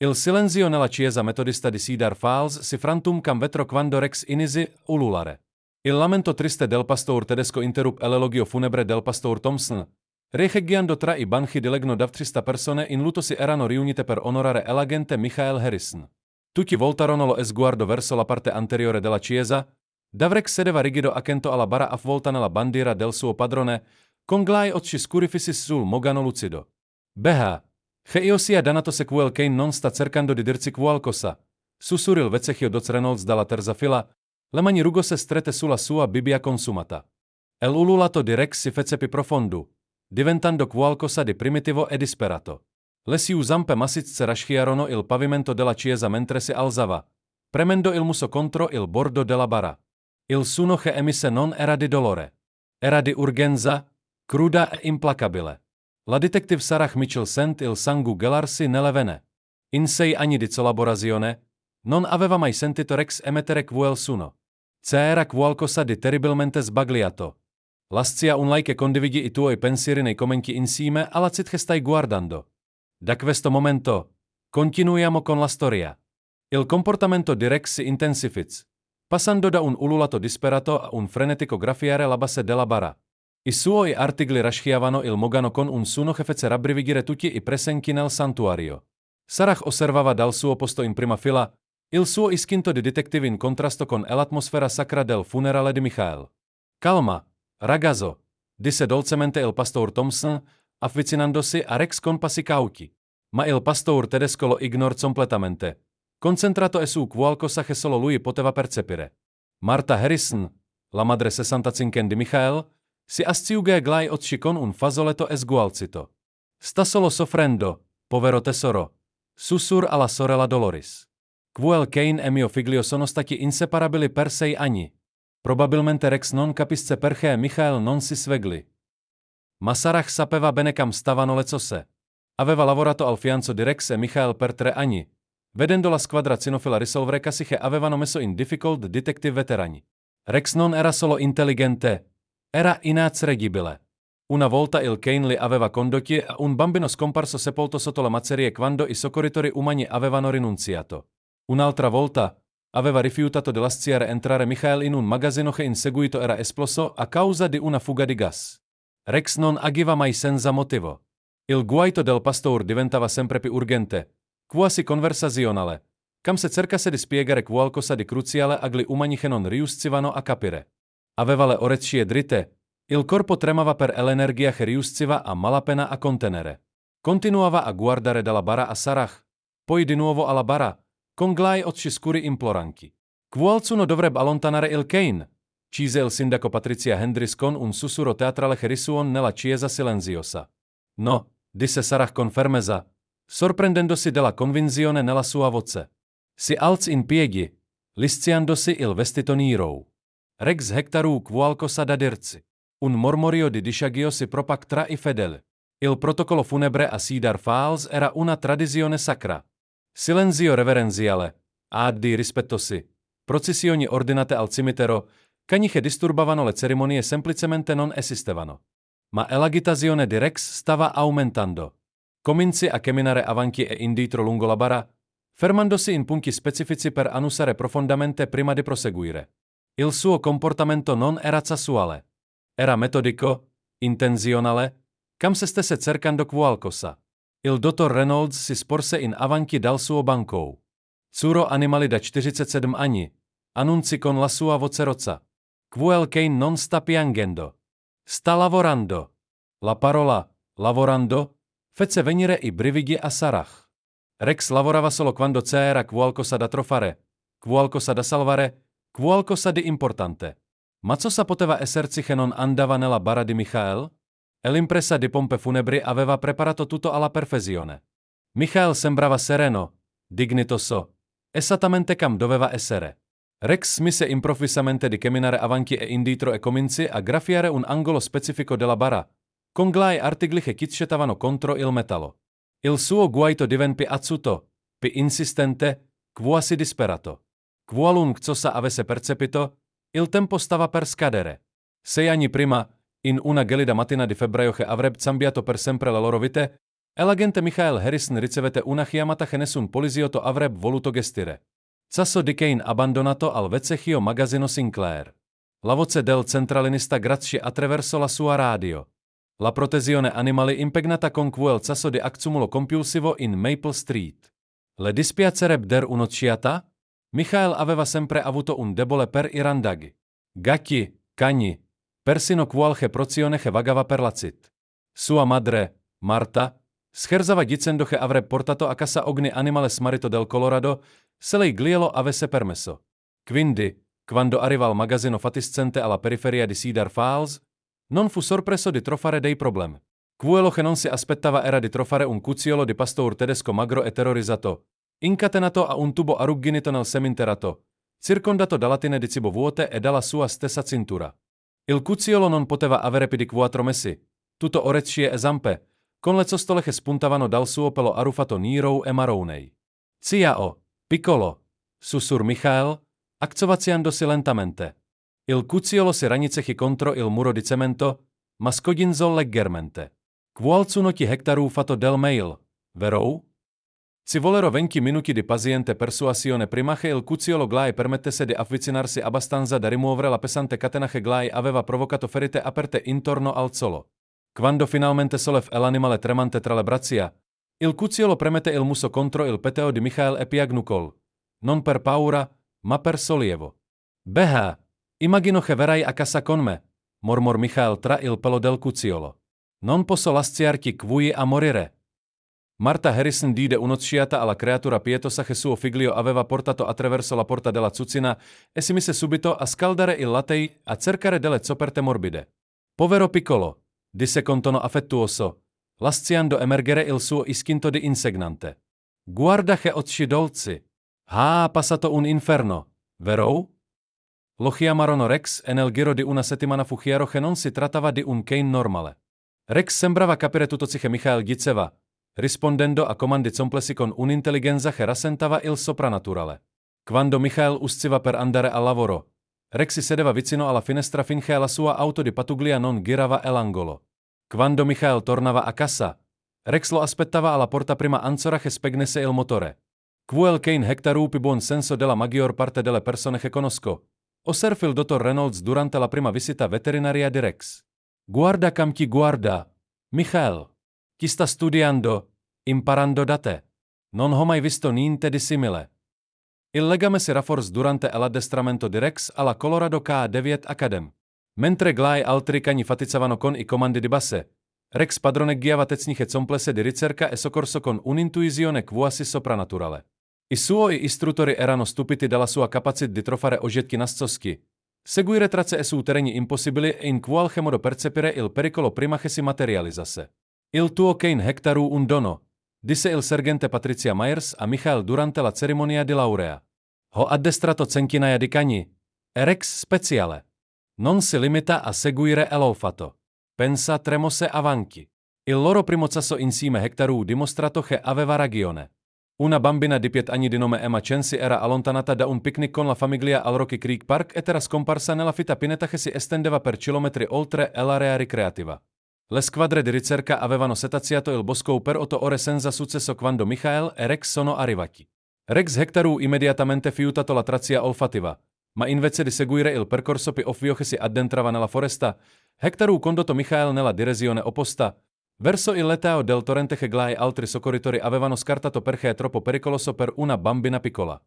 Il silenzio nella chiesa metodista di Cedar Falls si frantum vetro quando rex inisi ululare. Il lamento triste del pastor tedesco interrup elogio funebre del pastor Thompson. Rechegiando tra I banchi dilegno dav 300 persone in luto si erano riunite per onorare l'agente Michael Harrison. Tutti voltarono lo sguardo verso la parte anteriore della chiesa. Davrex sedeva rigido accanto alla bara avvolta nella bandiera del suo padrone, con gli occhi scurificis sul mogano lucido. Beha, che io sia danato se quel Kane non sta cercando di dirci qualcosa, sussurril vecchio Doc Reynolds dalla terza fila, le mani rugose strette sulla sua Bibbia consumata. El ululato di Rex si fece più profondo, diventando qualcosa di primitivo e disperato. Le sue zampe massicce raschiarono il pavimento della chiesa mentre si alzava, premendo il muso contro il bordo della bara. Il suono che emise non era di dolore. Era di urgenza, cruda e implacabile. La detective Sarah Mitchell sent il sangue gelarsi nelle vene. In 6 anni di collaborazione, non aveva mai sentito Rex emettere quel suono. C'era qualcosa di terribilmente sbagliato. Lascia un like e condividi I tuoi pensieri nei commenti insieme alla chat che stai guardando. Da questo momento, continuiamo con la storia. Il comportamento di Rex si intensifica, passando da un ululato disperato a un frenetico graffiare la base della bara. I suoi artigli raschiavano il mogano con un suono che fece rabbrividire tutti I presenti nel santuario. Sarah osservava dal suo posto in prima fila il suo istinto di detective in contrasto con l'atmosfera sacra del funerale di Michael. Calma, ragazzo, disse dolcemente il pastor Thompson, avvicinandosi a Rex con passi cauti. Ma il pastor tedesco lo ignorò completamente, concentrato su qualcosa che solo lui poteva percepire. Martha Harrison, la madre 65 di Michael, si asciuga gli occhi con un fazzoletto sgualcito. Sta solo soffrendo, povero tesoro, sussurra alla sorella Dolores. Quel Kane e mio figlio sono stati inseparabili per 6 anni. Probabilmente Rex non capisce perché Michael non si svegli. Ma Sarah sapeva bene kam stavano le cose. Aveva lavorato al fianco di Rex e Michael per 3 anni, vedendo la squadra cinofila risolvere casi che avevano messo in difficult detective veterani. Rex non era solo intelligente, era inaccredibile. Una volta il Kane li aveva condotti a un bambino scomparso sepolto sotto la macerie quando I soccorritori umani avevano rinunziato. Un'altra volta aveva rifiutato di lasciare entrare Michael in un magazzino che in seguito era esploso a causa di una fuga di gas. Rex non agiva mai senza motivo. Il guaito del pastor diventava sempre più urgente, quasi conversazionale, kam se cercasse di spiegare qualcosa di cruciale agli umani che non riuscivano a capire. Aveva le orecchie dritte, il corpo tremava per l'energia che riusciva a malapena a contenere. Continuava a guardare dalla bara a Sarah, poi di nuovo alla bara, con gli occhi scuri imploranti. Qualcuno dovrebbe allontanare il Kane, chiese il sindaco Patricia Hendricks con un sussurro teatrale che risuonò nella chiesa silenziosa. No, disse Sarah con fermezza, sorprendendosi della convinzione nella sua voce. Si alzò in piedi, lisciandosi il vestito nero. Rex hectaru qualcosa da dirci. Un mormorio di disagio si propag tra I fedeli. Il protocollo funebre a Cedar Falls era una tradizione sacra. Silenzio reverenziale, addi rispettosi, processioni ordinate al cimitero, cani che disturbavano le cerimonie semplicemente non esistevano. Ma l'agitazione di Rex stava aumentando. Cominciò a camminare avanti e indietro lungo la bara, fermandosi in punti specifici per annusare profondamente prima di proseguire. Il suo comportamento non era casuale. Era metodico, intenzionale, kam se stesse cercando qualcosa. Il dottor Reynolds si sporse in avanti dal suo banco. Curo animali da 47 anni, annunzi con la sua voce rozza. Quel Kane non sta piangendo. Sta lavorando. La parola, lavorando, fece venire I brividi a Sarah. Rex lavorava solo quando c'era qualcosa da trovare, qualcosa da salvare, qualcosa di importante. Ma cosa poteva esserci che non andava nella bara di Michael? E l'impresa di pompe funebri aveva preparato tutto alla perfezione. Michael sembrava sereno, dignitoso, esattamente kam doveva essere. Rex smise improvvisamente di camminare avanti e indietro e cominciò a graffiare un angolo specifico della bara, con gli artigli che chicchettavano contro il metallo. Il suo guaito divenne acuto, più insistente, quasi disperato. Qualunque cosa avesse percepito, il tempo stava per scadere. 6 anni prima, in una gelida mattina di febbraio che avrebbe cambiato per sempre la loro vita, Elagente Michael Harrison ricevete una chiamata che nessun poliziotto avrebbe voluto gestire. Sasso di Kane abbandonato al vecchio magazzino Sinclair. La voce del centralinista grazie attraverso la sua radio. La protezione animali impegnata con quel sasso di accumulo compulsivo in Maple Street. Le dispiacerebbe der un'occhiata? Michael aveva sempre avuto un debole per i randaghi. Gatti, cani, persino qualche prozione che vagava per la cit. Sua madre, Marta, scherzava dicendo che avrebbe portato a casa ogni animale smarrito del Colorado, se lei glielo avesse permesso. Quindi, quando arriva al magazzino fatiscente alla periferia di Cedar Falls, non fu sorpreso di trovare dei problemi. Quello che non si aspettava era di trovare un cucciolo di pastor tedesco magro e terrorizzato, incatenato a un tubo arrugginito nel seminterrato, circondato da latine di cibo vuote e dalla sua stessa cintura. Il cucciolo non poteva avere più di 4 mesi, tutto orecchie e zampe, con le costole che spuntavano dal suo pelo arruffato nero e marronei. Ciao, piccolo, sussurrò Michael, accovacciandosi lentamente. Il cucciolo si ranicechi contro il muro di cemento, ma scodinzò leggermente. Qualcuno chi hektarů fatto del mail, vero? Ci vollero 20 minuti di paziente persuasione prima che il cucciolo Glai permettesse di avvicinarsi abbastanza da rimuovere la pesante catena che Glai aveva provocato ferite aperte intorno al solo. Quando finalmente sollevò l'animale tremante tra le braccia, il cucciolo premette il muso contro il peteo di Michael e piagnucol. Non per paura, ma per sollievo. Beha, immagino che verrai a casa con me, mormor Michael tra il pelo del cucciolo. Non posso lasciarti qui a morire. Marta Harrison diede un'occhiata alla creatura pietosa che suo figlio aveva portato attraverso la porta della cucina e si mise subito a scaldare il latte a cercare delle zopperte morbide. Povero piccolo, disse con tono affettuoso, lasciando emergere il suo istinto di insegnante. Guarda che occhi dolci. Ha passato un inferno, vero? Lo chiamarono Rex e nel giro di una settimana fu chiaro che non si trattava di un Kane normale. Rex sembrava capire tutto ciò che Michael diceva, rispondendo a comandi complessi con un'intelligenza che rasentava il soprannaturale. Quando Michael usciva per andare al lavoro, Rex si sedeva vicino alla finestra finché la sua auto di pattuglia non girava l'angolo. Quando Michael tornava a casa, Rex lo aspettava alla porta prima ancora che spegnesse il motore. Quel Kane hektarů più buon senso della maggior parte delle persone che conosco, osservò il dottor Reynolds durante la prima visita veterinaria di Rex. Guarda kam chi guarda, Michael. Chi sta studiando, imparando da te. Non ho mai visto niente di simile. Il legame si rafforzò durante l'addestramento di Rex alla Colorado K9 Academy. Mentre Glai altri cani faticavano con i comandi di base, Rex padroneggiava tecniche complesse di ricerca e soccorso con un'intuizione quasi soprannaturale. I suoi istruttori erano stupiti dalla sua capacità di trovare oggetti nascosti, seguire tracce su terreni impossibili e in qualche modo percepire il pericolo prima che si materializzasse. Il tuo Kane hektarů un dono, disse il sergente Patricia Myers a Michael durante la cerimonia di laurea. Ho addestrato centinaia di cani, e Rex speciale. Non si limita a seguire l'olfatto. Pensa tremose avanti. Il loro primo sasso insieme hektarů dimostrato che aveva ragione. Una bambina di 5 anni di nome Emma Chen si era allontanata da un picnic con la famiglia al Rocky Creek Park ed era scomparsa nella fitta pineta che si estendeva per chilometri oltre l'area ricreativa. Le squadre di ricerca avevano setaziato il bosco per 8 ore senza successo quando Michael e Rex sono arrivati. Rex hektarů immediatamente fiutato la traccia olfattiva, ma invece di seguire il percorso più ovvio che si addentrava nella foresta, hektarů condotto Michael nella direzione opposta, verso il leteo del torrente che Glai e altri soccorritori avevano scartato perché è troppo pericoloso per una bambina piccola.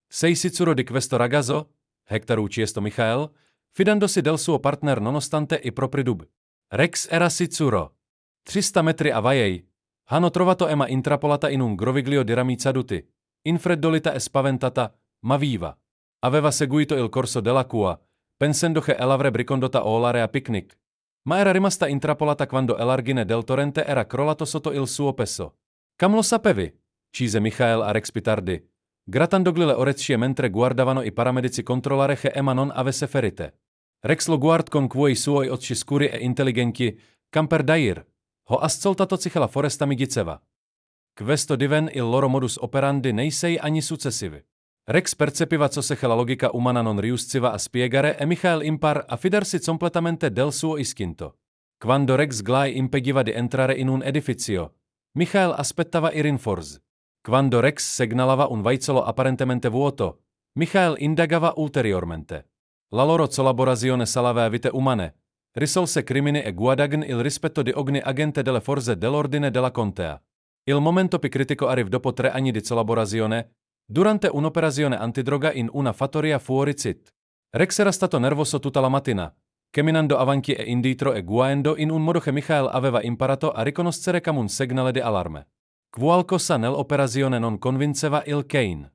Sei sicuro di questo ragazzo? Hektarů chiesto Michael, fidandosi del suo partner nonostante i propri dubbi. Rex era sicuro. 300 metri avanti, hanno trovato Emma intrappolata in un groviglio di rami caduti, infreddolita e spaventata, ma viva. Aveva seguito il corso della cua, pensando che l'avrebbe ricondotta all'area picnic, ma era rimasta intrappolata quando l'argine del torrente era crollato sotto il suo peso. Kam lo sapevi? Chiese Michael a Rex più tardi, grattandogli le orecchie mentre guardavano i paramedici controllare che Emma non avesse ferite. Rex lo guard con quei suoi occhi scuri e intelligenti, kam per dair, ho ascoltato ciò che la foresta mi diceva. Questo diven il loro modus operandi nei sei anni successivi. Rex percepiva ciò che la logica umana non riusciva a spiegare e Michael impar a fidarsi completamente del suo istinto. Quando Rex Glai impediva di entrare in un edificio, Michael aspettava i rinforzi. Quando Rex segnalava un vaizzolo apparentemente vuoto, Michael indagava ulteriormente. La loro collaborazione salava vite umane, risolse crimini e guadagn il rispetto di ogni agente delle forze dell'ordine della contea. Il momento più critico arriva dopo 3 anni di collaborazione, durante un'operazione antidroga in una fattoria fuori CIT. Rex era stato nervoso tutta la mattina, camminando avanti e indietro e guidando in un modo che Michael aveva imparato a riconoscere come un segnale di allarme. Qualcosa nell'operazione non convinceva il Kane.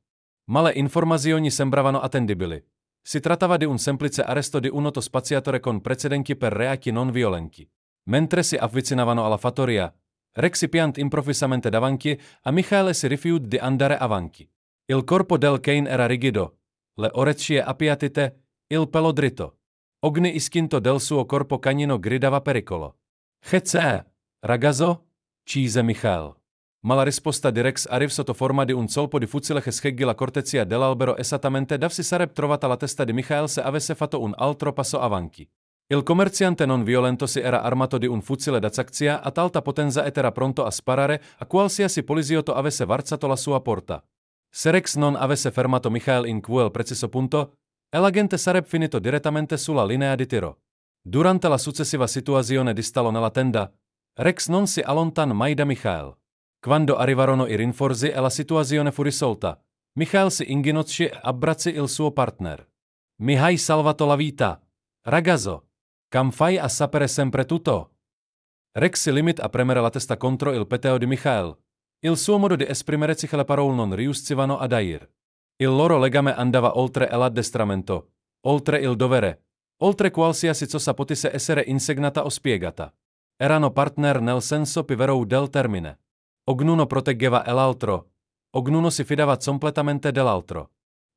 Ma le informazioni sembravano attendibili. Si trattava di un semplice arresto di un autospaziatore con precedenti per reati non violenti. Mentre si avvicinavano alla fattoria, Rex si pianta improvvisamente davanti a Michael si rifiuta di andare avanti. Il corpo del Kane era rigido, le orecchie appiattite, il pelo dritto. Ogni istinto del suo corpo canino gridava pericolo. Che c'è, ragazzo? Chiese Michael. Ma la risposta di Rex arriva sotto forma di un colpo di fucile che schieggi la cortezia dell'albero esattamente dove si sarebbe trovata la testa di Michael se avesse fatto un altro passo avanti. Il commerciante non violento si era armato di un fucile da zaccia ad alta potenza ed era pronto a sparare a qualsiasi poliziotto avesse varcato la sua porta. Se Rex non avesse fermato Michael in quel preciso punto, l'agente sarebbe finito direttamente sulla linea di tiro. Durante la successiva situazione di stallo nella tenda, Rex non si allontana mai da Michael. Quando arrivarono i rinforzi e la situazione fu risolta, Michael si inginocchiò e abbracciò il suo partner. Mi hai salvato la vita, ragazzo. Kam fai a sapere sempre tutto? Rex si limita a premere la testa contro il peteo di Michael. Il suo modo di esprimere le parole non riuscivano ad air. Il loro legame andava oltre l'addestramento, oltre il dovere, oltre qualsiasi cosa potesse essere insegnata o spiegata. Erano partner nel senso più vero del termine. Ognuno proteggeva l'altro, ognuno si fidava completamente dell'altro.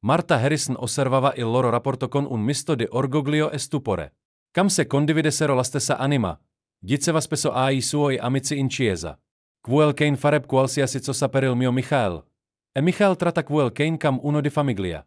Martha Harrison osservava il loro rapporto con un misto di orgoglio e stupore. Kam se condividessero la stessa anima, diceva spesso ai suoi amici in chiesa. Quel Kane farebbe qualsiasi cosa per il mio Michael. E Michael tratta quel Kane come uno di famiglia.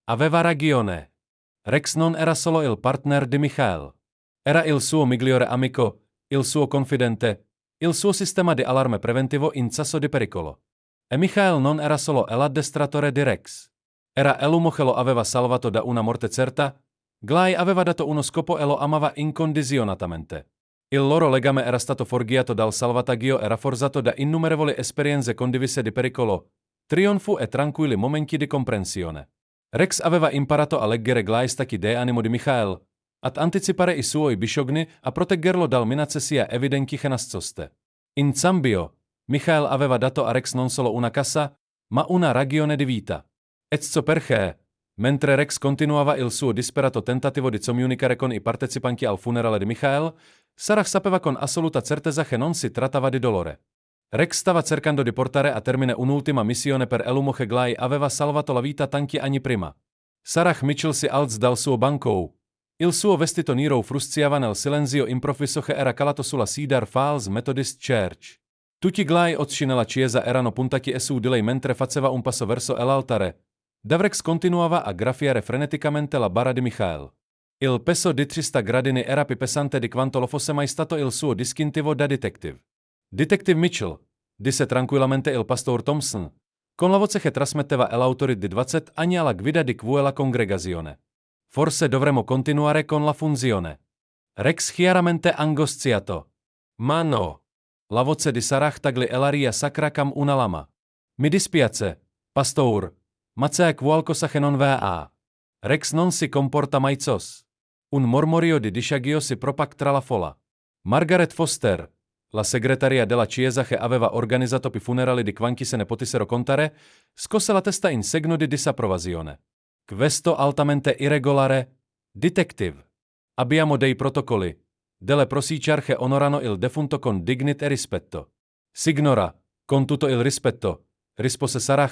Aveva ragione. Rex non era solo il partner di Michael. Era il suo migliore amico, il suo confidente, il suo sistema di allarme preventivo in caso di pericolo. E Michael non era solo l'addestratore di Rex. Era l'uomo che lo aveva salvato da una morte certa, Glai aveva dato uno scopo e lo amava incondizionatamente. Il loro legame era stato forgiato dal salvataggio e rafforzato da innumerevoli esperienze condivise di pericolo, trionfo e tranquilli momenti di comprensione. Rex aveva imparato a leggere Glai stacchi de animo di Michael, ad anticipare i suoi bisogni, a proteggerlo dal minacce sia evidenti che nascoste. In cambio, Michael aveva dato a Rex non solo una casa, ma una ragione di vita. Ecco perché, mentre Rex continuava il suo disperato tentativo di comunicare con i partecipanti al funerale di Michael, Sarah sapeva con assoluta certezza che non si trattava di dolore. Rex stava cercando di portare a termine un'ultima missione per l'uomo che Glai aveva salvato la vita tanti anni prima. Sarah Mitchell si alza dal suo banco. Il suo vestito nero frusciava nel silenzio improvviso che era calato sulla Cedar Falls Methodist Church. Tutti i Glai occhi nella chiesa erano puntati su di lei mentre faceva un passo verso l'altare. Rex continuava a graffiare freneticamente la bara di Michael. Il peso di 300 gradini era più pesante di quanto lo fosse mai stato il suo distintivo da detective. Detective Mitchell, disse tranquillamente il pastor Thompson, con la voce che trasmetteva l'autorità di 20 anni alla guida di quella congregazione. Forse dovremmo continuare con la funzione. Rex chiaramente angosciato. Ma no. La voce di Sarah tagli l'aria sacra come una lama. Mi dispiace, pastor, ma c'è qualcosa che non va. Rex non si comporta mai cos. Un mormorio di disagio si propaga tra la folla. Margaret Foster, la segretaria della chiesa che aveva organizzato i funerali di quanti se ne potessero contare, scosse la testa in segno di disapprovazione. Questo altamente irregolare, detective. Abbiamo dei protocolli, delle procedure che onorano il defunto con dignità e rispetto. Signora, con tutto il rispetto, rispose Sarah,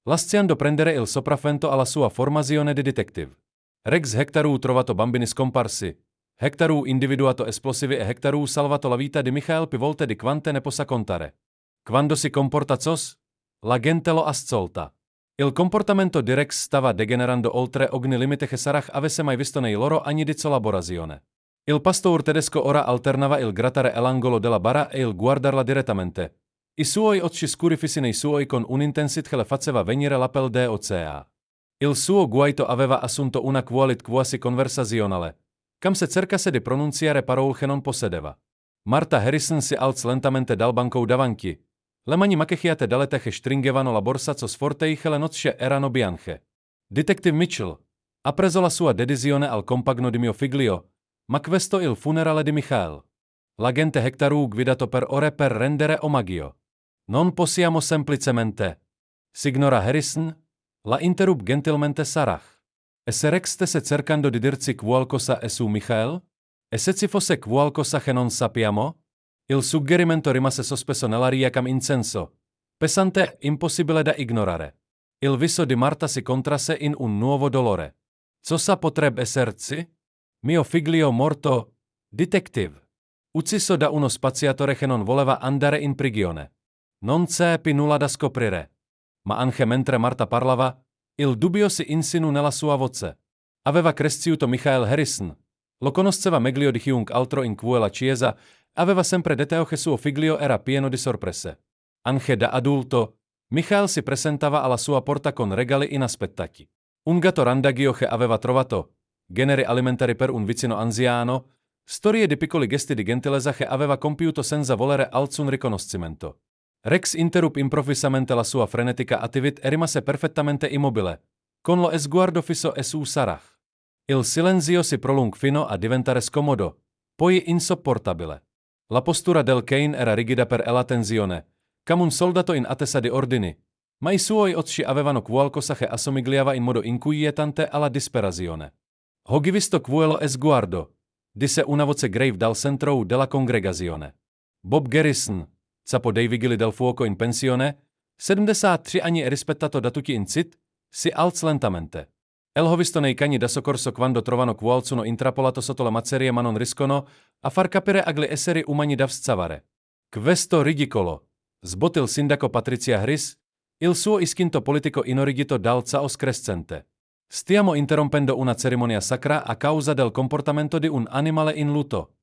lasciando prendere il sopravvento alla sua formazione di detective. Rex Hectaru trovato bambini scomparsi, Hectaru individuato esplosivi e Hectaru salvato la vita di Michael più volte di quante ne possa contare. Quando si comporta cos, la gente lo ascolta. Il comportamento di Rex stava degenerando oltre ogni limite che Sarah avesse mai visto nei loro anni di collaborazione. Il pastor tedesco ora alternava il grattare l'angolo della bara e il guardarla direttamente, I suoi occhi scurifisi nei suoi con un'intensità che le faceva venire la pelle d'oca. Il suo guaito aveva assunto una qualità quasi conversazionale, kam se cercase di pronunciare parole che non possedeva. Marta Harrison si alz lentamente dal banco davanti. Le mani machechiate dalete che stringevano la borsa co sforteiche le noccie erano bianche. Detective Mitchell ha preso la sua decisione al compagno di mio figlio, ma questo il funerale di Michael. L'agente Hector guidato per ore per rendere omaggio. Non possiamo semplicemente. Signora Harrison, la interrup gentilmente Sarah. E se Rex stesse cercando di dirci qualcosa su Michael? E se ci fosse qualcosa che non sappiamo? Il suggerimento rimase sospeso nell'aria come incenso, pesante e impossibile da ignorare. Il viso di Marta si contrasse in un nuovo dolore. Cosa potrebbe esserci? Mio figlio morto, detective. Ucciso da uno spaziatore che non voleva andare in prigione. Non c'è più nulla da scoprire. Ma anche mentre Marta parlava, il dubbio si insinuò nella sua voce. Aveva cresciuto Michael Harrison. Lo conosceva meglio di chiunque altro in quella chiesa, aveva sempre detto che suo figlio era pieno di sorprese. Anche da adulto, Michael si presentava alla sua porta con regali inaspettati. Un gatto randagio che aveva trovato, generi alimentari per un vicino anziano, storie di piccoli gesti di gentilezza che aveva compiuto senza volere alcun riconoscimento. Rex interruppe improvvisamente la sua frenetica attività e rimase perfettamente immobile, con lo sguardo fisso su Sarah. Il silenzio si prolungò fino a diventare scomodo, poi insopportabile. La postura del Kane era rigida per la tensione, come un soldato in attesa di ordini, ma i suoi occhi avevano qualcosa che assomigliava in modo inquietante alla disperazione. Ho visto quello sguardo, disse una voce grave dal centro della congregazione. Bob Garrison, capo dei vigili del fuoco in pensione, 73 anni e rispettato da tutti in CIT, si alzò lentamente. L'ho visto nei cani da soccorso quando trovano qualcuno intrappolato sotto la mazzeria ma non riescono a far capire agli esseri umani da scavare. Questo ridicolo, sbotò il sindaco Patricia Harris, il suo istinto politico inorigito dal caos crescente. Stiamo interrompendo una cerimonia sacra a causa del comportamento di un animale in lutto.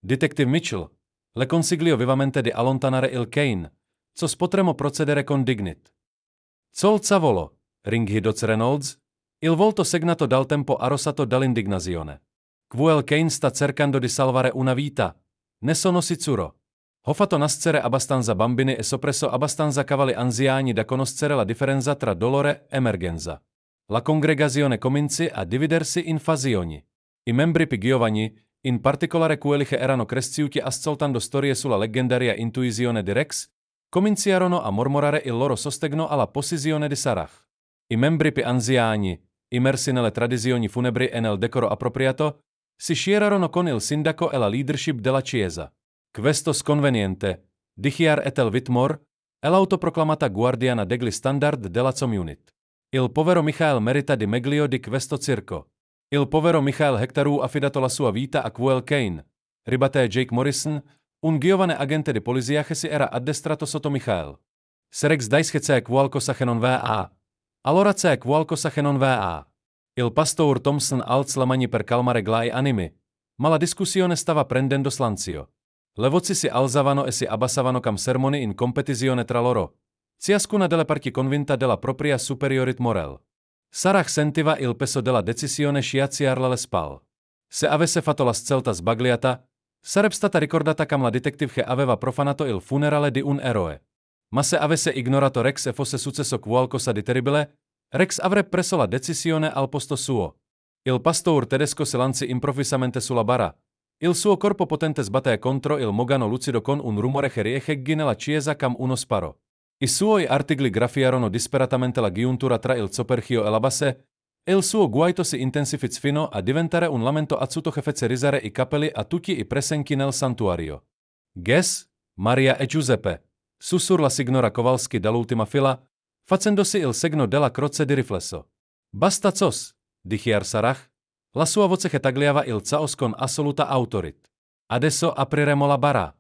Detective Mitchell le consigliò vivamente di allontanare il Kane, co potremo procedere con dignit. Col cavolo, ringhì Doc Reynolds, il volto segnato dal tempo arrossato dall'indignazione. Quel Kane sta cercando di salvare una vita. Ne sono sicuro. Ho fatto nascere abbastanza bambini e soppresso abbastanza cavalli anziani da conoscere la differenza tra dolore e emergenza. La congregazione cominciò a dividersi in fazioni. I membri più giovani, in particolare quelli che erano cresciuti ascoltando storie sulla leggendaria intuizione di Rex, cominciarono a mormorare il loro sostegno alla posizione di Sarah. I membri più anziani, immersi nelle tradizioni funebri e nel decoro appropriato, si schierarono con il sindaco e la leadership della chiesa. Questo sconveniente, dichiar Ethel Whitmore, è l'autoproclamata guardiana degli standard della community. Il povero Michael merita di meglio di questo circo. Il povero Michael Hector affidato la sua vita a quel Kane, ribatté Jake Morrison, un giovane agente di polizia che si era addestrato sotto Michael. Se Rex dice che c'è qualcosa che non va, allora c'è qualcosa che non va. Il pastor Thompson alzò la mani per calmare gli animi, ma la discussione stava prendendo slancio. Le voci si alzavano e si abbassavano come sermoni in competizione tra loro, ciascuna delle parti convinta della propria superiorità morale. Sarah sentiva il peso della decisione sciacciarle le spalle. Se avesse fatto la scelta sbagliata, sarebbe stata ricordata come la detective che aveva profanato il funerale di un eroe. Ma se avesse ignorato Rex e fosse successo qualcosa di terribile, Rex avrebbe preso la decisione al posto suo. Il pastor tedesco si lanciò improvvisamente sulla bara. Il suo corpo potente sbatté contro il mogano lucido con un rumore che riecheggi nella chiesa come uno sparo. I suoi artigli graffiarono disperatamente la giuntura tra il soperchio e la base, e il suo guaito si intensificò fino a diventare un lamento azzuto che fece risare i capelli a tutti i presenti nel santuario. Ges, Maria e Giuseppe, sussurrò la signora Kowalski dall'ultima fila, facendosi il segno della croce di riflesso. Basta cos, dichiar Sarah, la sua voce che tagliava il caos con assoluta autorità. Adesso apriremo la bara.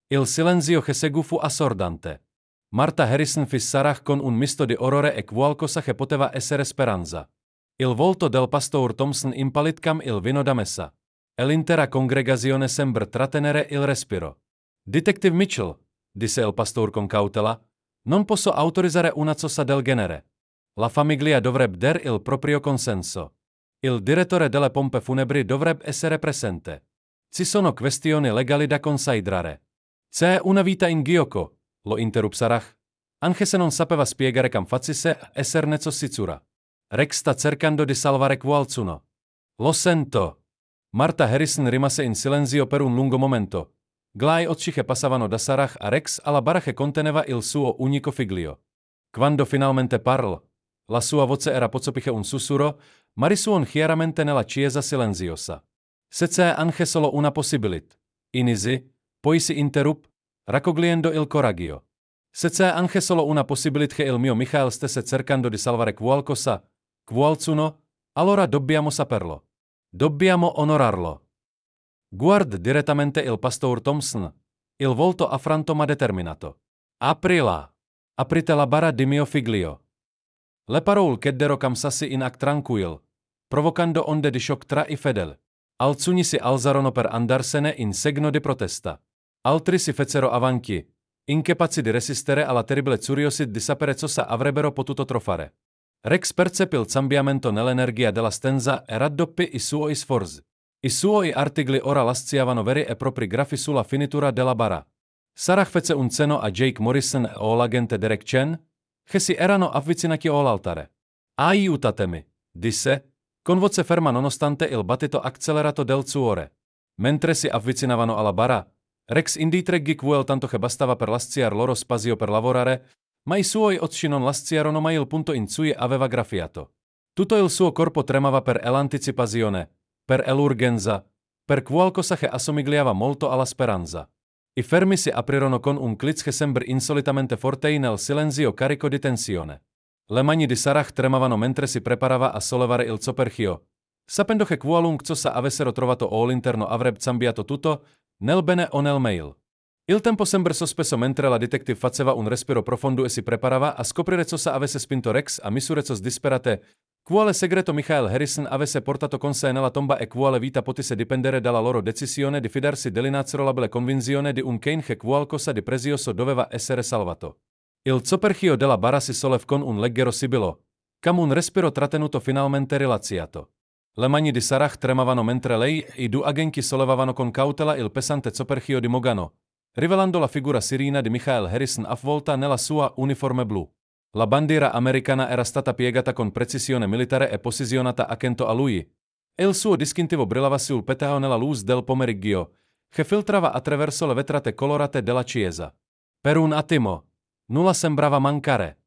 Il silenzio che seguì fu assordante. Marta Harrison fisse Sarah con un misto di orrore e qualcosa che poteva essere speranza. Il volto del pastor Thompson impallid come il vino da messa, e l'intera congregazione sembrò trattenere il respiro. Detective Mitchell, disse il pastor con cautela, non posso autorizzare una cosa del genere. La famiglia dovrebbe dar il proprio consenso. Il direttore delle pompe funebri dovrebbe essere presente. Ci sono questioni legali da considerare. C'è una vita in gioco, lo interruppe Sarah. Anche se non sapeva spiegare come facesse essere necessità. Rex sta cercando di salvare qualcuno. Lo sento. Martha Harrison rimase in silenzio per un lungo momento. Glai occhi che passavano da Sarah a Rex alla bara che conteneva il suo unico figlio. Quando finalmente parlò, la sua voce era pozzopiche un sussurro, ma risuon chiaramente nella chiesa silenziosa. Se c'è anche solo una possibilità, inisi, poi si interruppe, raccogliendo il coraggio. Se c'è anche solo una possibilità che il mio Michael stesse cercando di salvare qualcosa, qualcuno, allora dobbiamo saperlo. Dobbiamo onorarlo. Guarda direttamente il pastor Thompson, il volto affranto ma determinato. Aprila. Aprite la bara di mio figlio. Le parole cheddero cam sassi in ac tranquil, provocando onde di shock tra i fedeli. Alcuni si alzarono per andarsene in segno di protesta. Altri si fecero avanti, incapaci di resistere alla terribile curiosità di sapere cosa avrebbero potuto trovare. Rex percepì il cambiamento nell'energia della stanza e raddoppiò i suoi sforzi. I suoi artigli ora lasciavano veri e propri grafi sulla finitura della bara. Sarah fece un cenno a Jake Morrison e all'agente Derek Chen, che si erano avvicinati all'altare. Aiutatemi, disse, con voce ferma nonostante il battito accelerato del cuore. Mentre si avvicinavano alla bara, Rex inditreggi quel tanto che bastava per lasciar loro spazio per lavorare, ma i suoi occhi non lasciarono mai il punto in cui aveva graffiato. Tutto il suo corpo tremava per l'anticipazione, per l'urgenza, per qualcosa che assomigliava molto alla speranza. I fermi si aprirono con un clic che sembrò insolitamente forte nel silenzio carico di tensione. Le mani di Sarah tremavano mentre si preparava a sollevare il coperchio, sapendo che qualunque cosa avessero trovato all'interno avrebbe cambiato tutto, nel bene o nel male. Il tempo sembrò sospeso mentre la detective faceva un respiro profondo e si preparava a scoprire cosa avesse spinto Rex a misurare disperate, quale segreto Michael Harrison avesse portato con sé nella tomba e quale vita potesse dipendere dalla loro decisione di fidarsi dell'inazzolabile convinzione di un Kane che qualcosa di prezioso doveva essere salvato. Il coperchio della bara si sollevò con un leggero sibilo, come un respiro trattenuto finalmente rilaziato. Le mani di Sarah tremavano mentre lei e i due agenti sollevavano con cautela il pesante coperchio di Mogano, rivelando la figura sirina di Michael Harrison avvolta nella sua uniforme blu. La bandiera americana era stata piegata con precisione militare e posizionata accanto a lui, e il suo distintivo brillava sul peteo nella luce del pomeriggio, che filtrava attraverso le vetrate colorate della chiesa. Per un attimo, nulla sembrava mancare.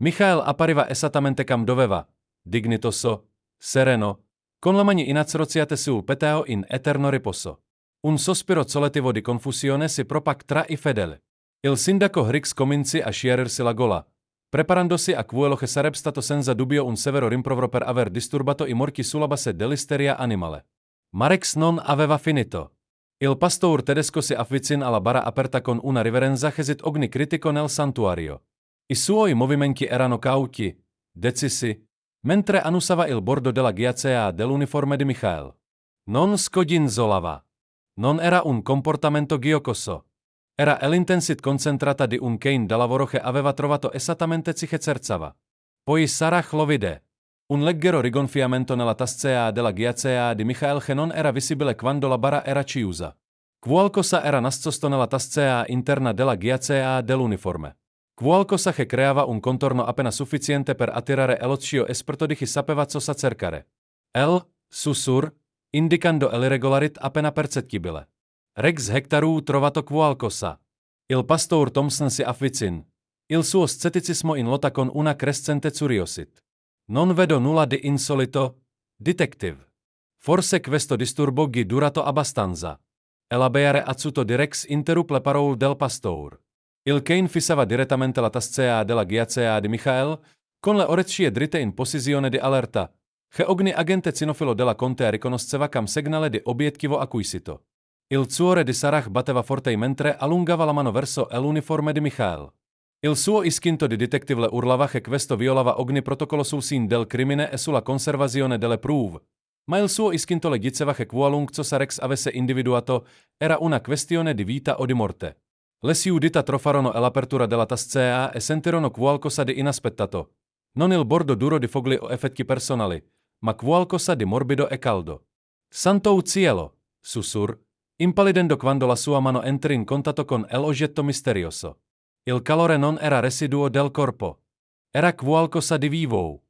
Michael appariva esattamente come doveva, dignitoso, sereno, con le mani inazzroziate sul peteo in eterno riposo. Un sospiro soletivo di confusione si propag tra i fedeli. Il sindaco Hicks cominciò a sciarirsi la gola, preparandosi a quello che sarebbe stato senza dubbio un severo rimprovero per aver disturbato i morchi sulla base dell'isteria animale. Ma Rex non aveva finito. Il pastor tedesco si avvicinò alla bara aperta con una riverenza che sit ogni critico nel santuario. I suoi movimenti erano cauti, decisi, mentre annusava il bordo della ghiaccia dell'uniforme di Michael. Non scodinzolava. Non era un comportamento giocoso. Era l'intensità concentrata di un Kane da lavoro che aveva trovato esattamente ciò che cercava. Poi Sarah lo vide. Un leggero rigonfiamento nella tastiera della ghiaccia di Michael che non era visibile quando la bara era chiusa. Qualcosa era nascosto nella tastiera interna della ghiaccia dell'uniforme. Qualcosa che creava un contorno appena sufficiente per attirare l'occhio esperto di chi sapeva cosa cercare. El sussurro, indicando l'irregolarità appena percettibile. Rex Hectaru trovato qualcosa. Il pastor Thompson si avvicinò. Il suo scetticismo in lotta con una crescente curiosità. Non vedo nulla di insolito, detective. Forse questo disturbo è durato abbastanza. E l'abbiare azzuto di Rex interruppe le parole del pastor. Il Kane fissava direttamente la tastiera della ghiaccia di Michael, con le orecchie dritte in posizione di allerta, che ogni agente cinofilo della contea riconosceva come segnale di obiettivo acquisito. Il cuore di Sarah batteva forte mentre allungava la mano verso l'uniforme di Michael. Il suo istinto di detective le urlava che questo violava ogni protocollo sul scene del crimine e sulla conservazione delle prove, ma il suo istinto le diceva che qualunque cosa Rex avesse individuato era una questione di vita o di morte. Lesiudita trofarono l'apertura della tascea e sentirono qualcosa di inaspettato. Non il bordo duro di fogli o effetti personali, ma qualcosa di morbido e caldo. Santo cielo, susur, impallidendo quando la sua mano entrò in contatto con l'oggetto misterioso. Il calore non era residuo del corpo. Era qualcosa di vivo.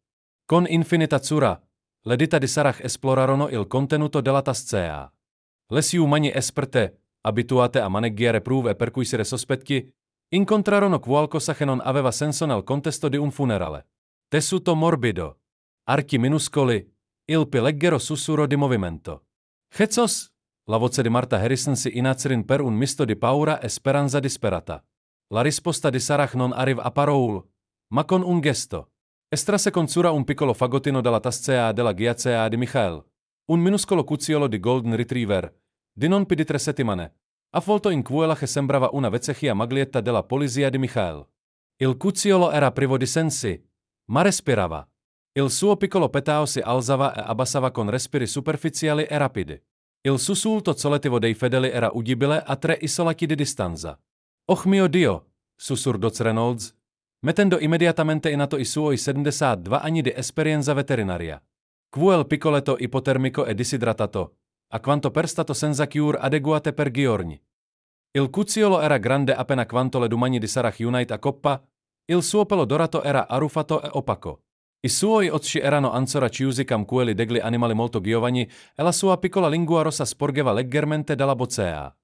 Con infinita cura, le dita di Sarah esplorarono il contenuto della tascea. Le umani esperte, abituate a maneggiare prove e perquisire sospetti, incontrarono qualcosa che non aveva senso nel contesto di un funerale. Tessuto morbido. Archi minuscoli. Il più leggero sussurro di movimento. Checos? La voce di Martha Harrison si inacerin per un misto di paura e speranza disperata. La risposta di Sarah non arriva a parole, ma con un gesto. Estrasse con cura un piccolo fagottino dalla tascea della ghiaccia di Michael. Un minuscolo cucciolo di Golden Retriever, di non più di 3 settimane, avvolto in quella che sembrava una vecchia maglietta della polizia di Michael. Il cucciolo era privo di sensi, ma respirava. Il suo piccolo petao si alzava e abbassava con respiri superficiali e rapidi. Il sussulto zoletivo dei fedeli era udibile a 3 isolati di distanza. Oh mio Dio, sussurrò Reynolds, mettendo immediatamente in atto i suoi 72 anni di esperienza veterinaria. Quel piccoletto ipotermico e disidratato, a quanto per stato senza cure adeguate per giorni. Il cucciolo era grande appena quanto le domani di Sarah Unite a coppa, il suo pelo dorato era arrufato e opaco. I suoi occhi erano ancora chiusi come quelli degli animali molto giovani e la sua piccola lingua rossa sporgeva leggermente dalla boccea.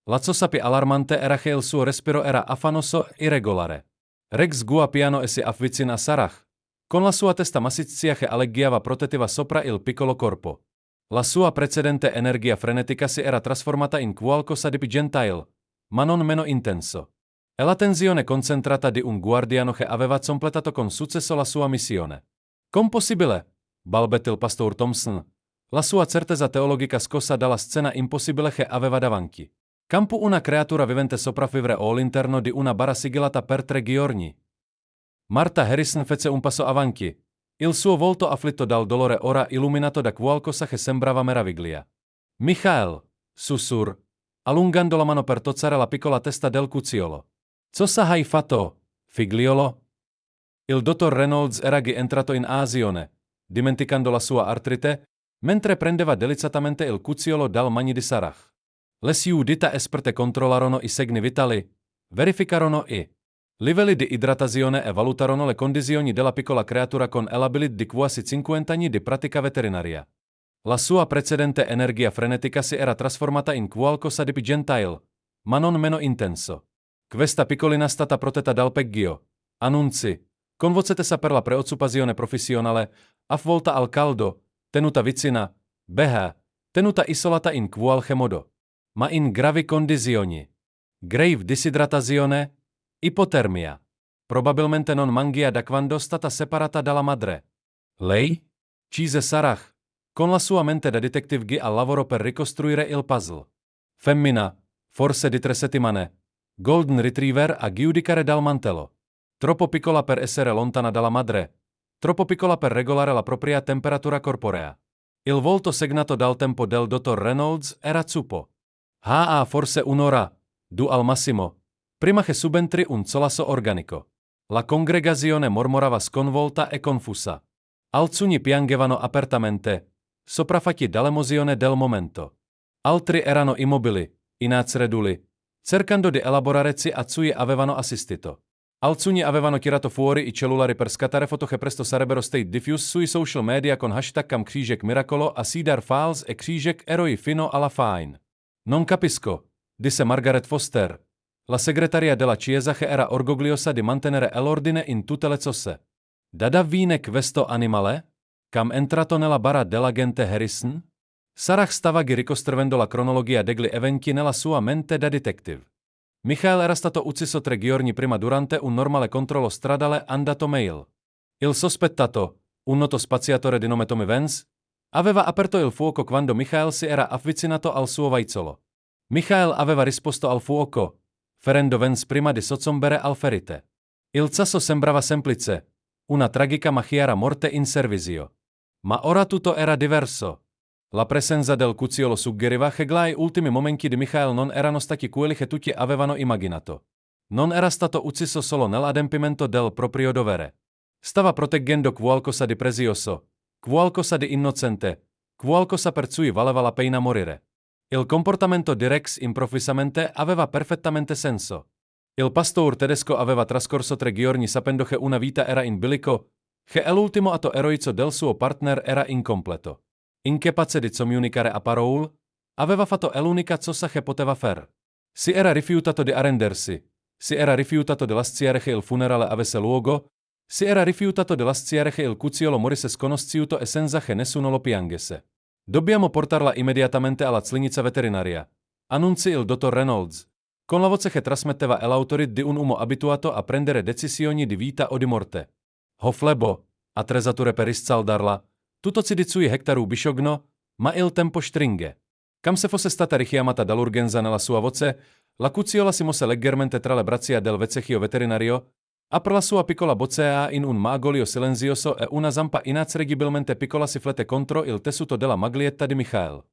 La cosa più allarmante era che il suo respiro era affannoso e irregolare. Rex gua piano e si avvicina a Sarah, con la sua testa massiccia che alleggiava protettiva sopra il piccolo corpo. La sua precedente energia frenetica si era trasformata in qualcosa di più gentile, ma non meno intenso. E la tensione concentrata di un guardiano che aveva completato con successo la sua missione. Compossibile, balbettò il pastor Thompson, la sua certezza teologica scossa dalla scena impossibile che aveva davanti. Campo una creatura vivente sopravvivere all'interno di una bara sigillata per 3 giorni. Martha Harrison fece un passo avanti, il suo volto afflitto dal dolore ora illuminato da qualcosa che sembrava meraviglia. Michael, sussurrò, allungando la mano per toccare la piccola testa del cucciolo. Cosa hai fatto, figliolo? Il dottor Reynolds era entrato in azione, dimenticando la sua artrite, mentre prendeva delicatamente il cucciolo dal mani di Sarah. Le sue dita esperte controllarono i segni vitali, verificarono i livelli di idratazione e valutarono le condizioni della piccola creatura con l'abilità di quasi 50 anni di pratica veterinaria. La sua precedente energia frenetica si era trasformata in qualcosa di più gentile, ma non meno intenso. Questa piccolina stata protetta dal peggio, annunzi, con voce tesa per la preoccupazione professionale, avvolta al caldo, tenuta vicina, beha, tenuta isolata in qualche modo, ma in gravi condizioni. Grave disidratazione, ipotermia. Probabilmente non mangia da quando stata separata dalla madre. Lei? Chiese Sarah, con la sua mente da detective al lavoro per ricostruire il puzzle. Femmina, forse di 3 settimane, Golden Retriever a giudicare dal mantello. Troppo piccola per essere lontana dalla madre, troppo piccola per regolare la propria temperatura corporea. Il volto segnato dal tempo del dottor Reynolds era zuppo. Forse un'ora, 2 al massimo, prima che subentri un solasso organico. La congregazione mormorava sconvolta e confusa. Alcuni piangevano apertamente, sopraffatti dall'emozione del momento. Altri erano immobili, inaccreduli, cercando di elaborare a cui avevano assistito. Alcuni avevano tirato fuori i cellulari per scattare foto che presto sarebbero state diffuse sui social media con hashtag Cam Křížek Miracolo a Cedar Falls e Křížek Eroi fino alla fine. Non capisco, disse Margaret Foster, la segretaria della chiesa che era orgogliosa di mantenere l'ordine in tutte le cose. Da davvine questo animale? Cam entrato nella bara dell'agente Harrison? Sarah stava ricostruendo la cronologia degli eventi nella sua mente da detective. Michael era stato ucciso 3 giorni prima durante un normale controllo stradale andato mail. Il sospettato, un noto spaziatore di nome Tommy Vance, aveva aperto il fuoco quando Michael si era avvicinato al suo vaizzolo. Michael aveva risposto al fuoco, ferendo Vance prima di soccombere al ferite. Il sasso sembrava semplice, una tragica ma chiara morte in servizio. Ma ora tutto era diverso. La presenza del cucciolo suggeriva che glai ultimi momenti di Michael non erano stati quelli che tutti avevano immaginato. Non era stato ucciso solo nell'adempimento del proprio dovere. Stava proteggendo qualcosa di prezioso, qualcosa di innocente, qualcosa per cui valeva la pena morire. Il comportamento di Rex improvvisamente aveva perfettamente senso. Il pastore tedesco aveva trascorso 3 giorni sapendo che una vita era in bilico, che l'ultimo atto eroico del suo partner era incompleto. Incapace di comunicare a parole, aveva fatto l'unica cosa che poteva fare. Si era rifiutato di arrendersi, si era rifiutato di lasciare che il funerale avesse luogo, si era rifiutato di lasciare che il cucciolo morisse sconosciuto e senza che nessuno lo piangesse. Dobbiamo portarla immediatamente alla clinica veterinaria, annunzi il dottor Reynolds, con la voce che trasmetteva l'autorità di un uomo abituato a prendere decisioni di vita o di morte. Ho flebo, attrezzature per riscaldarla, tutto si di cui hektarů bisogno, ma il tempo stringe. Kam se fosse stata richiamata dall'urgenza nella sua voce, la cucciola si mosse leggermente tra le braccia del vecchio veterinario, apre la sua piccola boccea in un magolio silenzioso e una zampa inazregibilmente piccola si flette contro il tessuto della maglietta di Michael.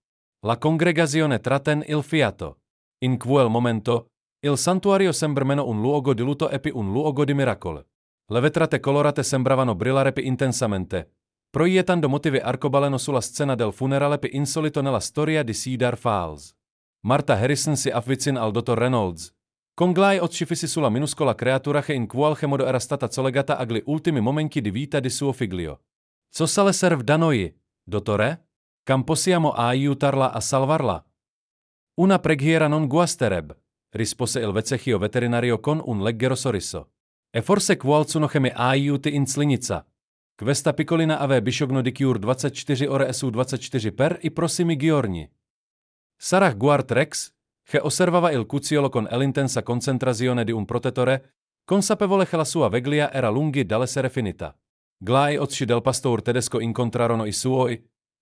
La congregazione trattenne il fiato. In quel momento, il santuario sembra meno un luogo di lutto e più un luogo di miracolo. Le vetrate colorate sembravano brillare più intensamente, proiettando motivi arcobaleno sulla scena del funerale più insolito nella storia di Cedar Falls. Martha Harrison si avvicina al dottor Reynolds, con gli occhi fissi sulla minuscola creatura che in qualche modo era stata collegata agli ultimi momenti di vita di suo figlio. Co sale serve da noi, dottore? Kam possiamo aiutarla a salvarla? Una preghiera non guasterebbe, rispose il vecchio veterinario con un leggero sorriso. E forse qualcuno che mi aiuti in clinica. Questa piccolina ave bisogno di cure 24 ore su 24 per i prossimi giorni. Sarah guard Rex, che osservava il cucciolo con l'intensa concentrazione di un protettore, consapevole che la sua veglia era lungi dall'essere finita. Gli occhi del pastore tedesco incontrarono i suoi,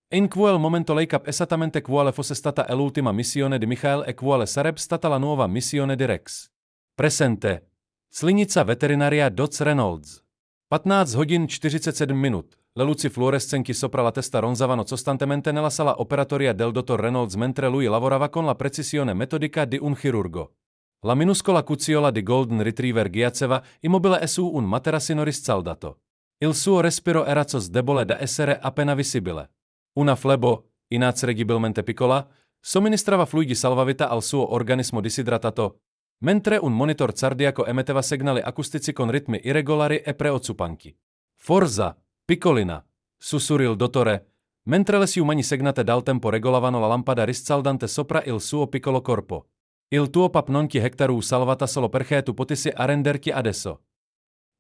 e in quel momento lei capì esattamente quale fosse stata l'ultima missione di Michael e quale sarebbe stata la nuova missione di Rex. Presente. Clinica veterinaria Doc Reynolds. 15 hodin 47 minut. Le luci fluorescenti sopra la testa ronzavano costantemente nella sala operatoria del dottor Reynolds mentre lui lavorava con la precisione metodica di un chirurgo. La minuscola cucciola di Golden Retriever giaceva immobile su un materassino riscaldato. Il suo respiro era cos debole da essere appena visibile. Una flebo, inazregibilmente piccola, somministrava fluidi salvavita al suo organismo disidratato, mentre un monitor cardiaco emetteva segnali acustici con ritmi irregolari e preoccupanti. Forza, piccolina, sussurrò il dottore, mentre le sue mani segnate dal tempo regolavano la lampada riscaldante sopra il suo piccolo corpo. Il tuo pap non ti hektarů salvata solo perché tu potessi arrenderti adesso.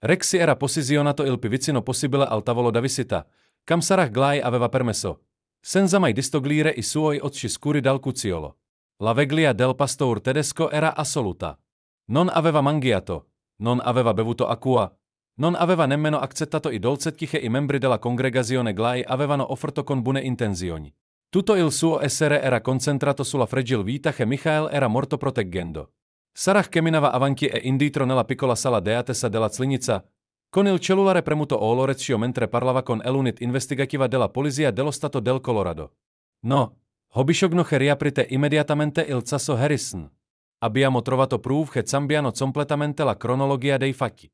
Rex si era posizionato il più vicino possibile al tavolo da visita, kam Sarah Glai aveva permesso, senza mai distoglire i suoi occhi scuri dal cucciolo. La veglia del pastore tedesco era assoluta. Non aveva mangiato, non aveva bevuto acqua, non aveva nemmeno accettato i dolcetti che i membri della congregazione Glai avevano offerto con buone intenzioni. Tutto il suo essere era concentrato sulla fragile vita che Michael era morto proteggendo. Sarah camminava avanti e indietro nella piccola sala d'attesa della clinica, con il cellulare premuto all'orecchio mentre parlava con l'unit investigativa della polizia dello stato del Colorado. No, ho bisogno che riaprite immediatamente il caso Harrison. Abbiamo trovato prove che cambiano completamente la cronologia dei fatti.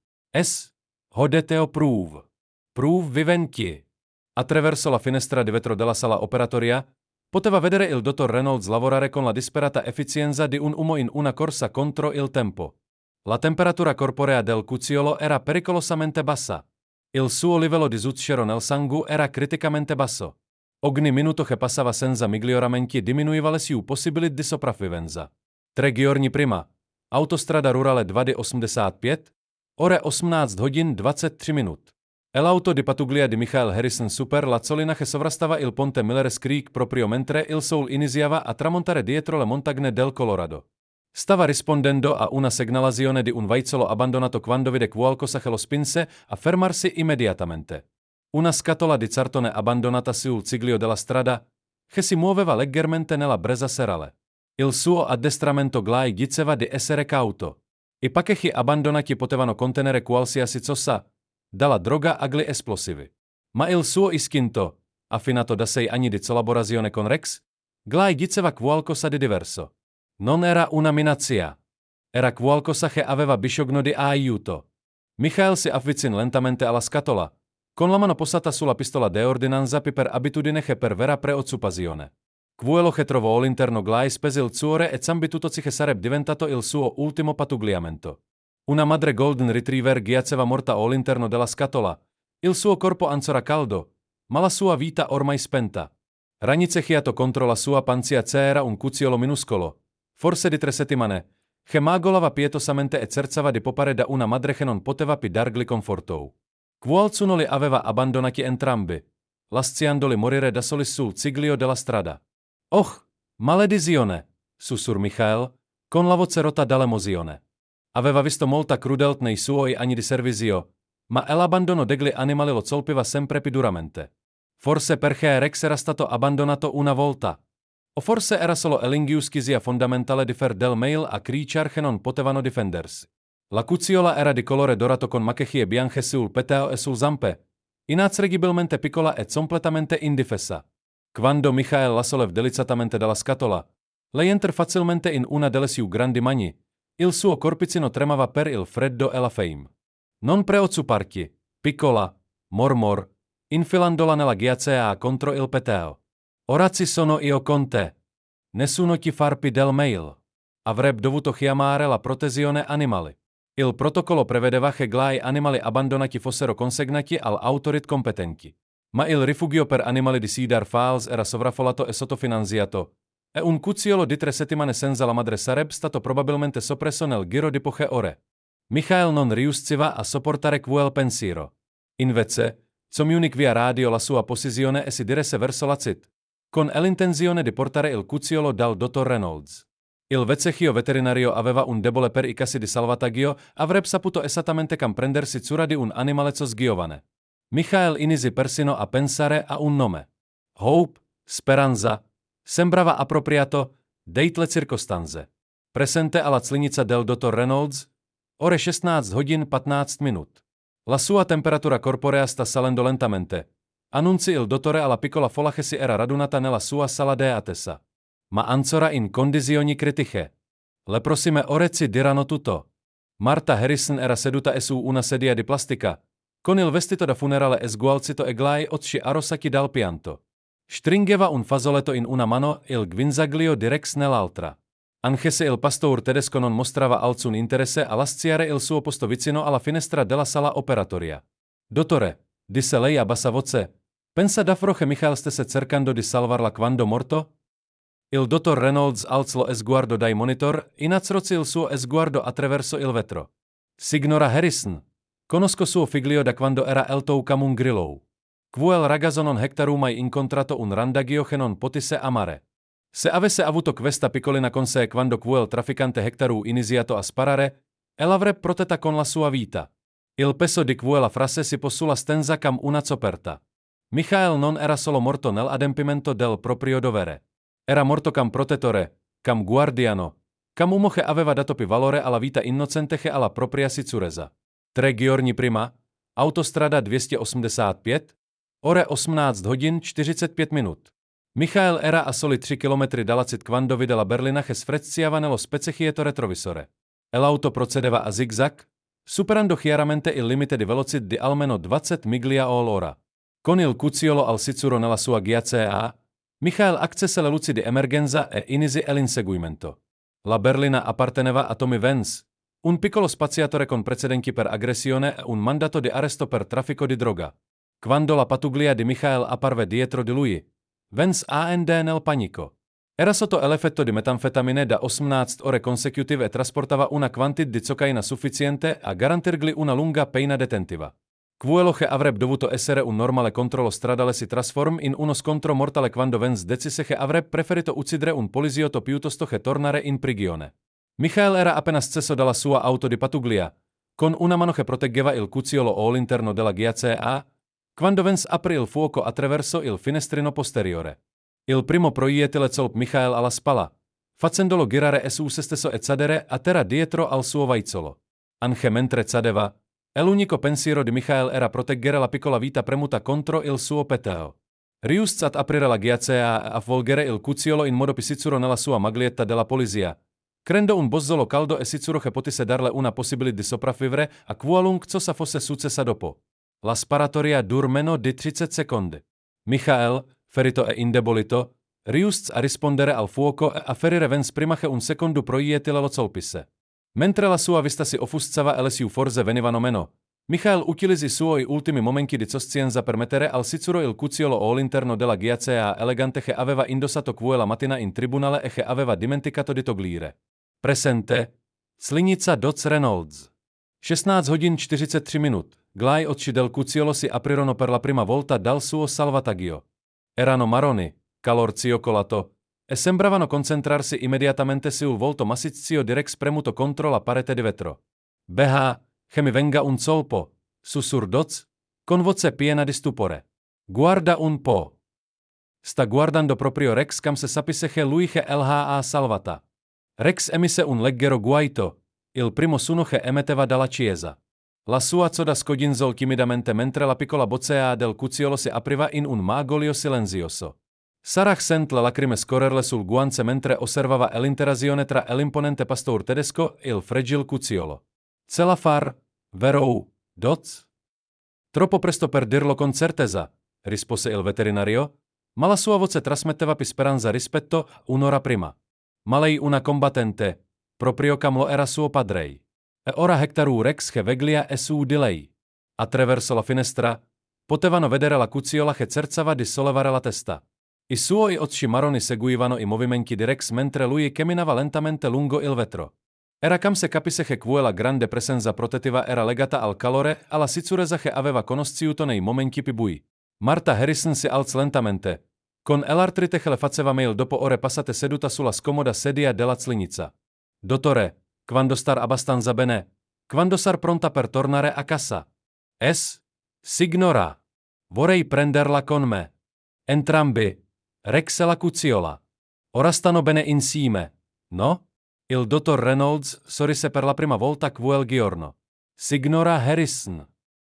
Hodeteo prove. Prove viventi. Attraverso la finestra di vetro della sala operatoria, poteva vedere il dottor Reynolds lavorare con la disperata efficienza di un uomo in una corsa contro il tempo. La temperatura corporea del cucciolo era pericolosamente bassa. Il suo livello di zucchero nel sangue era criticamente basso. Ogni minuto che passava senza miglioramenti diminuiva le sue possibilità di sopravvivenza. 3 giorni prima, autostrada rurale 285, ore 18 hodin 23 minut. L'auto di pattuglia di Michael Harrison Super la colina che sovrastava il ponte Millers Creek proprio mentre il sole iniziava a tramontare dietro le montagne del Colorado. Stava rispondendo a una segnalazione di un vaizzolo abbandonato quando vide qualcosa che lo spinse a fermarsi immediatamente. Una scatola di cartone abbandonata sul ciglio della strada che si muoveva leggermente nella brezza serale. Il suo addestramento Glai diceva di essere cauto. I pacchetti abbandonati potevano contenere qualsiasi cosa, dalla droga agli esplosivi. Ma il suo istinto, affinato da sei anni di collaborazione con Rex, glai diceva qualcosa di diverso. Non era una minaccia. Era qualcosa che aveva bisogno di aiuto. Michael si avvicina lentamente alla scatola, con la mano posata sulla pistola de ordinanza per abitudine che perverrà preoccupazione. Quello che trovò all'interno glai spese il cuore e zambitutoci che sarebbe diventato il suo ultimo pattugliamento. Una madre Golden Retriever giaceva morta all'interno della scatola, il suo corpo ancora caldo, ma la sua vita ormai spenta. Ranicechiato contro la sua pancia c'era un cucciolo minuscolo, forse di 3 settimane, che magolava pietosamente e cerzava di popare da una madre che non poteva più dargli conforto. Qualcuno li aveva abbandonati entrambi, lasciandoli morire da soli sul ciglio della strada. Oh, maledizione, sussurrò Michael, con la voce rotta dall'emozione. Aveva visto molta crudeltà nei suoi anni di servizio, ma l'abbandono degli animali lo colpiva sempre più duramente. Forse perché Rex era stato abbandonato una volta. O forse era solo l'ingiustizia fondamentale di far del male a creature che non potevano difendersi. La cucciola era di colore dorato con macchie bianche sul peteo e sul zampe, inaccessibilmente piccola e completamente indifesa. Quando Michael la sollevò delicatamente dalla scatola, lei entrò facilmente in una delle sue grandi mani. Il suo corpicino tremava per il freddo e la fame. Non preoccuparti, piccola, mormor, infilandola nella ghiaccia contro il peteo. Ora ci sono io con te. Nessuno ti farpi del mail. Avrebbe dovuto chiamare la protezione animali. Il protocollo prevedeva che gli animali abbandonati fossero consegnati all'autorit competenti. Ma il rifugio per animali di Cedar Falls era sovraffollato e sottofinanziato, e un cucciolo di 3 settimane senza la madre sarebbe stato probabilmente soppresso nel giro di poche ore. Michael non riusciva a sopportare quel pensiero. Invece, comunicò via radio la sua posizione e si diresse verso la CIT, con l'intenzione di portare il cucciolo dal dottor Reynolds. Il vecchio veterinario aveva un debole per i casi di salvataggio, avrebbe saputo esattamente kam prendersi cura di un animaleccio sgiovane. Michael inizi persino a pensare a un nome. Hope, Speranza, sembrava appropriato, date le circostanze. Presente alla clinica del dottor Reynolds, ore 16 hodin 15 minut. La sua temperatura corporea sta salendo lentamente. Annunzi il dottore alla piccola folla che si era radunata nella sua sala de attesa. Ma ancora in condizioni critiche. Le prossime ore ci diranno tutto. Martha Harrison era seduta su una sedia di plastica, con il vestito da funerale sgualcito e glai occhi arrossati dal pianto. Stringeva un fazzoletto in una mano e il guinzaglio di Rex nell'altra. Anche se il pastore tedesco non mostrava alcun interesse a lasciare il suo posto vicino alla finestra della sala operatoria. Dottore, disse lei a bassa voce, pensa davvero che Michael stesse cercando di salvarla quando morto? Il dottor Reynolds alzò lo sguardo dai monitor, innalzò il suo sguardo attraverso il vetro. Signora Harrison, conosco suo figlio da quando era eltou Camun Grillow. Quel ragazzo non hectaru mai incontrato un randagio che non potesse amare. Se avesse avuto questa piccolina con sé quando quel trafficante hectaru iniziato a sparare, l'avrebbe protetta con la sua vita. Il peso di quella frase si posula stenza come una coperta. Michael non era solo morto nell'adempimento del proprio dovere. Era morto come protettore, come guardiano, come uomo che aveva dato più valore alla vita innocente che alla propria sicurezza. 3 giorni prima, autostrada 285, ore 18 hodin 45 minut. Michael era a soli 3 chilometri dalla CIT quando vide la berlina che sfreziava nello specchietto retrovisore. L'auto procedeva a zigzag, superando chiaramente il limite di velocità di almeno 20 miglia all'ora. Con il cucciolo al sicuro nella sua ghiaccia, Michael accesse le luci di emergenza e inizi l'inseguimento. La berlina apparteneva a Tommy Vance, un piccolo spaziatore con precedenti per aggressione e un mandato di arresto per traffico di droga. Quando la pattuglia di Michael apparve dietro di lui, Vance andò nel panico. Era sotto l'effetto di metanfetamine da 18 ore consecutive e trasportava una quantità di cocaina sufficiente a garantirgli una lunga pena detentiva. Quello che avrebbe dovuto essere un normale controllo stradale si trasforma in uno scontro mortale quando Vance decise che avrebbe preferito uccidere un poliziotto piuttosto che tornare in prigione. Michael era appena sceso dalla sua auto di pattuglia, con una mano che proteggeva il cucciolo all'interno della ghiaccia, quando Vance aprì il fuoco attraverso il finestrino posteriore. Il primo proiettile colpì Michael alla spalla, facendolo girare su se stesso e cadere a terra dietro al suo vaizzolo. Anche mentre cadeva, l'unico pensiero di Michael era proteggere la piccola vita premuta contro il suo peteo. Riusc ad aprire la ghiacciaia a volgere il cucciolo in modo pisicuro nella sua maglietta della polizia. Crendo un bozzolo caldo e sicuro che potesse darle una possibilità di sopravvivere a qualunque fosse successa dopo. La sparatoria dur meno di 30 secondi. Michael, ferito e indebolito, riusc a rispondere al fuoco e a ferire vens prima che un secondo proiettile lo colpisse. Mentre la sua vista si offuscava e le sue forze venivano meno, Michael utilizzi i suoi ultimi momenti di coscienza per mettere al sicuro il cucciolo all'interno della ghiacciaia elegante che aveva indossato quella mattina in tribunale e che aveva dimenticato di togliere. Presente. Slinica Doc Reynolds. 16 hodin 43 minut. Glaj oči del cucciolo si aprirono per la prima volta dal suo salvataggio. Erano marroni, calor cioccolato, e sembravano concentrarsi immediatamente sul volto massiccio di Rex premuto contro la parete di vetro. Beha, che mi venga un colpo, sussurrò Doc, con voce piena di stupore. Guarda un po'. Sta guardando proprio Rex kam se sapise che lui che l'ha salvata. Rex emise un leggero guaito, il primo suono che emetteva dalla chiesa. La sua coda scodinzò timidamente mentre la piccola boccea del cucciolo si apriva in un magolio silenzioso. Sarah sent le lacrime scorrerle sul guance mentre osservava l'interazione tra l'imponente pastor tedesco e il fragile cucciolo. Ce la far, vero, Doc? Troppo presto per dirlo con certezza, rispose il veterinario, ma la sua voce trasmetteva più speranza rispetto un'ora prima. Ma lei una combattente, proprio come lo era suo padre. E ora Hectoru Rex che veglia e su di lei. Attraverso la finestra potevano vedere la cucciola che scherzava di sollevare la testa. I suoi occhi marroni seguivano i movimenti di Rex mentre lui camminava lentamente lungo il vetro. Era come se capisse che quella grande presenza protettiva era legata al calore e alla sicurezza che aveva conosciuto nei momenti più bui. Martha Harrison si alzò lentamente, con l'artrite che le faceva meglio dopo ore passate seduta sulla scomoda sedia della slinica. Dottore, quando star abbastanza bene? Quando sar pronta per tornare a casa? Signora. Vorrei prenderla con me. Entrambi. Rex e la cucciola. Ora stanno bene insieme, no? Il dottor Reynolds sorrise per la prima volta quel giorno. Signora Harrison.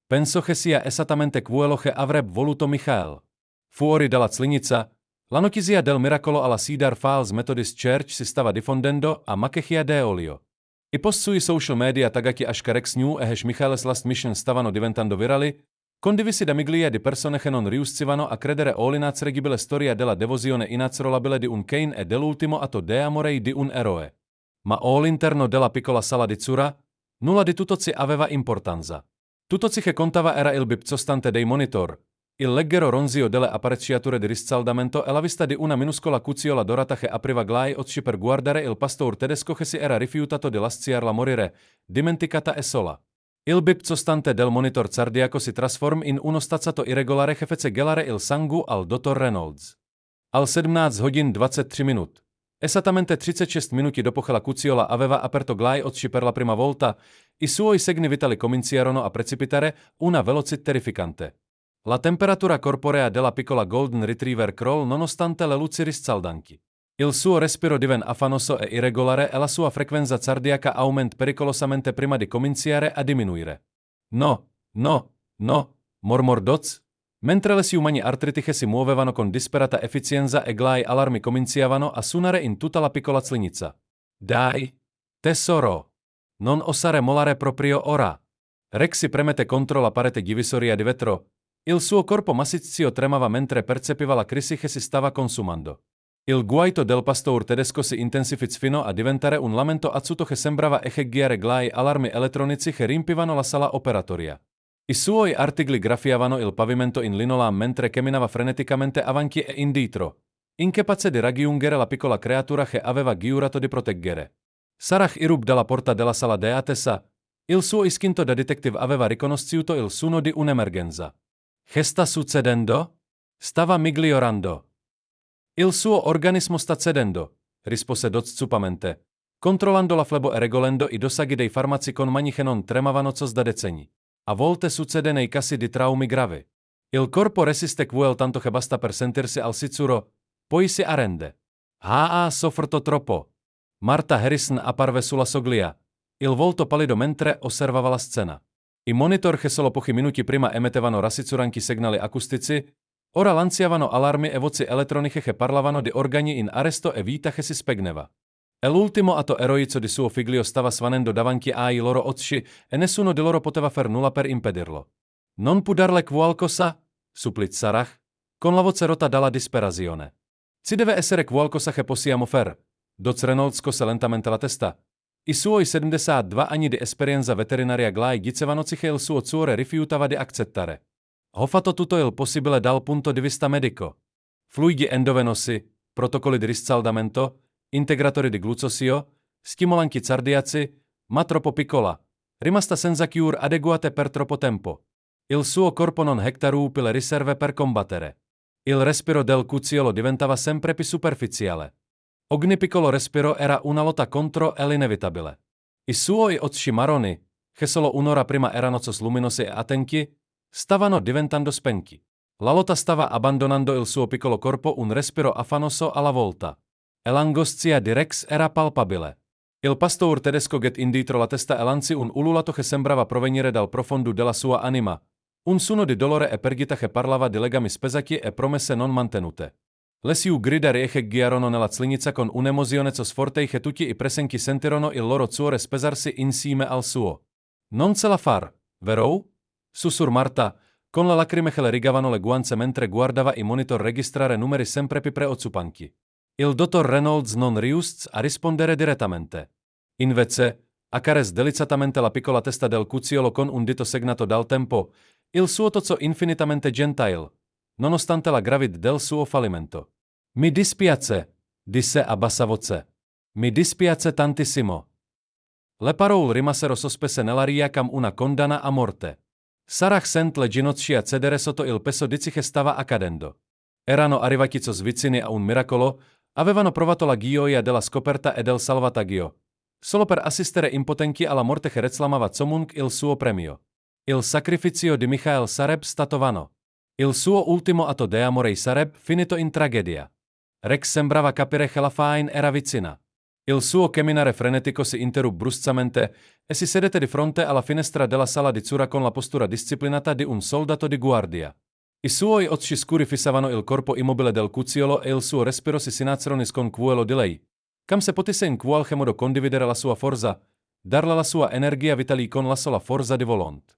Penso che sia esattamente quello che avrebbe voluto Michael. Fuori dalla slinica, la notizia del miracolo alla Cedar Falls Methodist Church si stava diffondendo a macchia de olio. I post sui social media tagati až Rex New e hash Michaelis Last Mission stavano diventando virali, condivisi da migliaia di persone che non riuscivano a credere all'inaccredibile storia della devozione inaccrollabile di un Cain e dell'ultimo atto de amore di un eroe. Ma all'interno della piccola sala di Zura, nulla di tutto ci aveva importanza. Tutto ciò che contava era il bip costante dei monitor, il leggero ronzio delle apparecchiature di riscaldamento e la vista di una minuscola cucciola dorata che apriva glai occhi per guardare il pastor tedesco che si era rifiutato di lasciarla morire, dimenticata e sola. Il bip costante del monitor cardiaco si trasformò in uno stazzato irregolare che fece gelare il sangue al dottor Reynolds. Al 17 hodin 23 minut. Esattamente 36 minuti dopo che la cucciola aveva aperto glai occhi per la prima volta, i suoi segni vitali cominciarono a precipitare una velocità terrificante. La temperatura corporea della piccola Golden Retriever crollò nonostante le luci riscaldanti. Il suo respiro divenne affannoso e irregolare e la sua frequenza cardiaca aumentò pericolosamente prima di cominciare a diminuire. No, mormorò Doc, mentre le sue mani artritiche si muovevano con disperata efficienza e glai allarmi cominciavano a suonare in tutta la piccola slinica. Dai, tesoro, non osare mollare proprio ora. Rex si premette contro la parete divisoria di vetro. Il suo corpo massiccio tremava mentre percepiva la crisi che si stava consumando. Il guaito del pastor tedesco si intensificò fino a diventare un lamento azzuto che sembrava echeggiare glai allarmi elettronici che riempivano la sala operatoria. I suoi artigli graffiavano il pavimento in linola mentre camminava freneticamente avanti e indietro, incapace di raggiungere la piccola creatura che aveva giurato di proteggere. Sarah irruppe dalla porta della sala de attesa. Il suo istinto da detective aveva riconosciuto il suono di un'emergenza. Che sta succedendo? Stava migliorando. Il suo organismo sta cedendo, rispose Doc stupamente, controllando la flebo e regolando i dosaggi dei farmaci con mani che non tremavano cos da decenni. A volte succede nei casi di traumi gravi. Il corpo resiste quel tanto che basta per sentirsi al sicuro, poi si arrende. Ha sofferto troppo. Martha Harrison apparve sulla soglia, il volto pallido mentre osservava la scena. I monitor che solo pochi minuti prima emettevano rassicuranti segnali acustici Ora lanciavano alarmi e voci elettroniche che parlavano di organi in arresto e vita che si spegneva. E l'ultimo atto eroico di suo figlio stava svanendo davanti ai loro occhi e nessuno di loro poteva far nulla per impedirlo. Non può darle qualcosa? Supplit Sarah, con la voce rotta dalla disperazione. Ci deve essere qualcosa che possiamo fare. Doc Reynolds scosse lentamente la testa. I suoi 72 anni di esperienza veterinaria glai dicevano che il suo cuore rifiutava di accettare. Ho fatto tutto il possibile dal punto di vista medico. Fluidi endovenosi, protocolli di riscaldamento, integratori di glucosio, stimolanti cardiaci, ma troppo piccola, rimasta senza cure adeguate per troppo tempo. Il suo corpo non hectarupi le riserve per combattere. Il respiro del cucciolo diventava sempre più superficiale. Ogni piccolo respiro era una lotta contro l'inevitabile. I suoi occhi marroni, che solo un'ora prima erano luminosi e attenti, stavano diventando spenti. La lotta stava abbandonando il suo piccolo corpo un respiro affannoso alla volta. E l'angoscia di Rex era palpabile. Il pastore tedesco get indietro la testa e lanciò un ululato che sembrava provenire dal profondo della sua anima. Un suono di dolore e perdita che parlava di legami spesati e promesse non mantenute. Le sue grida riecheggiarono nella zlinica con un'emozione so sforte che tutti i presenti sentirono il loro cuore spesarsi insieme al suo. Non ce la far, vero? Susur Marta, con le lacrime che le rigavano le guance mentre guardava i monitor registrare numeri sempre più preoccupanti. Il dottor Reynolds non riuscì a rispondere direttamente. Invece, accarez delicatamente la piccola testa del cucciolo con un dito segnato dal tempo, il suo tozzo infinitamente gentile, nonostante la gravità del suo fallimento. Mi dispiace, disse a bassa voce. Mi dispiace tantissimo. Le parole rimasero sospese nell'aria come una condanna a morte. Sarah sent le ginocchia cedere sotto il peso di ciò che stava accadendo. Erano arrivati co svicini a un miracolo, avevano provato la gioia della scoperta e del salvataggio, solo per assistere impotenti alla morte che reclamava comunque il suo premio. Il sacrificio di Michael sareb stato vano. Il suo ultimo atto de amore sareb finito in tragedia. Rex sembrava capire che la fine era vicina. Il suo camminare frenetico si interruppe bruscamente e si sedette di fronte alla finestra della sala di cura con la postura disciplinata di un soldato di guardia. I suoi occhi scuri fissavano il corpo immobile del cucciolo e il suo respiro si sinazionis con quello di lei. Come se potesse in qualche modo condividere la sua forza, darle la sua energia vitale con la sola forza di volonté.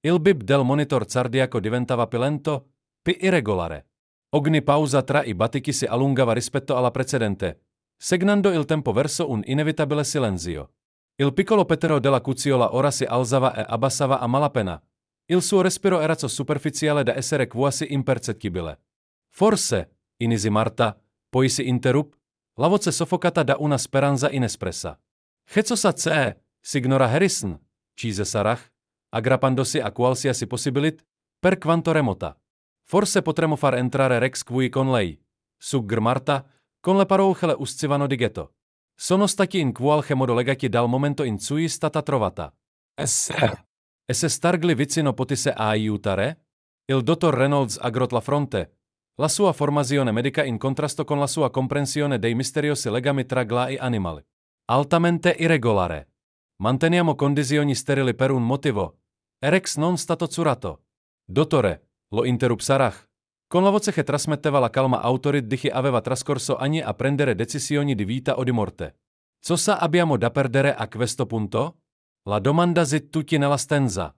Il bip del monitor cardiaco diventava più lento, più irregolare. Ogni pausa tra i battiti si allungava rispetto alla precedente, segnando il tempo verso un inevitabile silenzio. Il piccolo petero della cucciola ora si alzava e abbassava a malapena. Il suo respiro era so superficiale da essere quasi impercettibile. Forse, inizi Marta, poi si interruppe, la voce soffocata da una speranza inespressa. Che cosa c'è, signora Harrison? Chiese Sarah, aggrappandosi a qualsiasi possibilità, per quanto remota. Forse potremmo far entrare Rex qui con lei. Sugger Marta, con le parole che le uscivano di ghetto. Sono stati in qualche modo legati dal momento in cui è stata trovata. E se stargli vicino potesse aiutare? Il dottor Reynolds aggrot la fronte. La sua formazione medica in contrasto con la sua comprensione dei misteriosi legami tra gla e animali. Altamente irregolare. Manteniamo condizioni sterili per un motivo. E Rex non stato curato. Dottore, lo interruppe Sarah, con la voce che trasmetteva la calma autorità di chi aveva trascorso anni a prendere decisioni di vita o di morte. Cosa abbiamo da perdere a questo punto? La domanda si tutti nella stanza.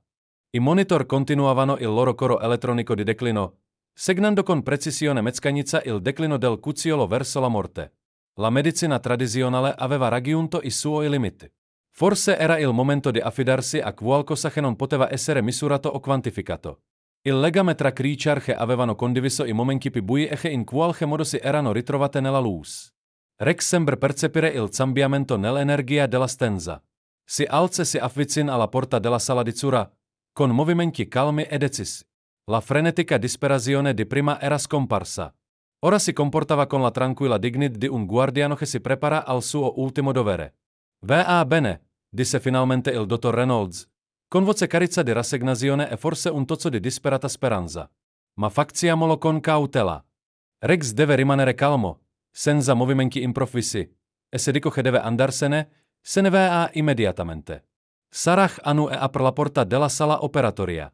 I monitor continuavano il loro coro elettronico di declino, segnando con precisione meccanica il declino del cucciolo verso la morte. La medicina tradizionale aveva raggiunto i suoi limiti. Forse era il momento di affidarsi a qualcosa che non poteva essere misurato o quantificato. Il legame tra creature che avevano condiviso i momenti più bui e che in qualche modo si erano ritrovate nella luce. Rex sembra percepire il cambiamento nell'energia della stanza. Si alza e si avvicina alla porta della sala di cura, con movimenti calmi e decisi. La frenetica disperazione di prima era scomparsa. Ora si comportava con la tranquilla dignità di un guardiano che si prepara al suo ultimo dovere. Va bene, disse finalmente il dottor Reynolds, con voce carezza di rassegnazione e forse un tozzo di disperata speranza. Ma facciamolo con cautela. Rex deve rimanere calmo, senza movimenti improvvisi, e se dico che deve andarsene, se ne va immediatamente. Sarah anu e apre la porta della sala operatoria.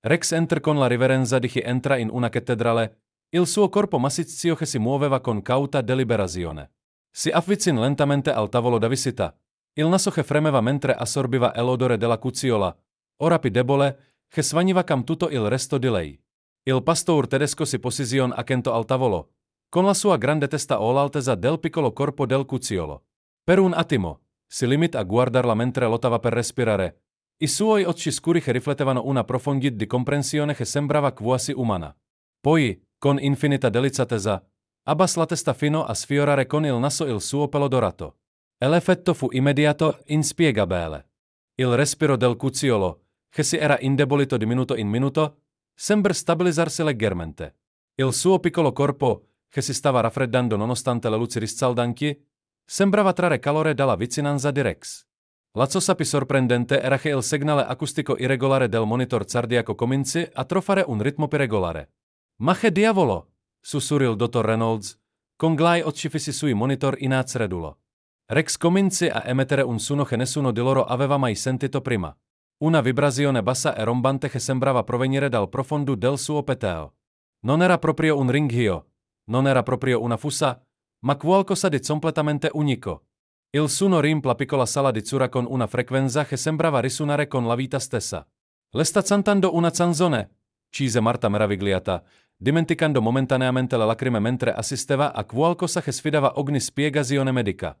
Rex entra con la riverenza di chi entra in una cattedrale, Il suo corpo massiccio che si muoveva con cauta deliberazione. Si avvicina lentamente al tavolo da visita. Il naso che fremeva mentre assorbiva l'odore della cucciola, ora più debole, che svaniva cam tutto il resto di lei. Il pastor tedesco si posiziona accanto al tavolo, con la sua grande testa all'altezza del piccolo corpo del cucciolo. Per un attimo, si limita a guardarla mentre lottava per respirare. I suoi occhi scuri che riflettevano una profondità di comprensione che sembrava quasi umana. Poi, con infinita delicatezza, abbassa la testa fino a sfiorare con il naso il suo pelo dorato. E l'effetto fu immediato, inspiegabile. Il respiro del cucciolo, che si era indebolito di minuto in minuto, sembra stabilizzarsi leggermente. Il suo piccolo corpo, che si stava raffreddando nonostante le luci riscaldanti, sembrava trarre calore dalla vicinanza di Rex. La cosa più sorprendente era che il segnale acustico irregolare del monitor cardiaco comincia a trovare un ritmo più regolare. Ma che diavolo! Sussurrò il dottor Reynolds, con gli occhi fissi sui monitor incredulo. Rex comincia a emettere un suono che nessuno di loro aveva mai sentito prima. Una vibrazione bassa e rombante che sembrava provenire dal profondo del suo peteo. Non era proprio un ringhio, non era proprio una fussa, ma qualcosa di completamente unico. Il suono riempì la piccola sala di Zura con una frequenza che sembrava risuonare con la vita stessa. Le sta cantando una canzone, chiese Marta meravigliata, dimenticando momentaneamente le lacrime mentre assisteva a qualcosa che sfidava ogni spiegazione medica.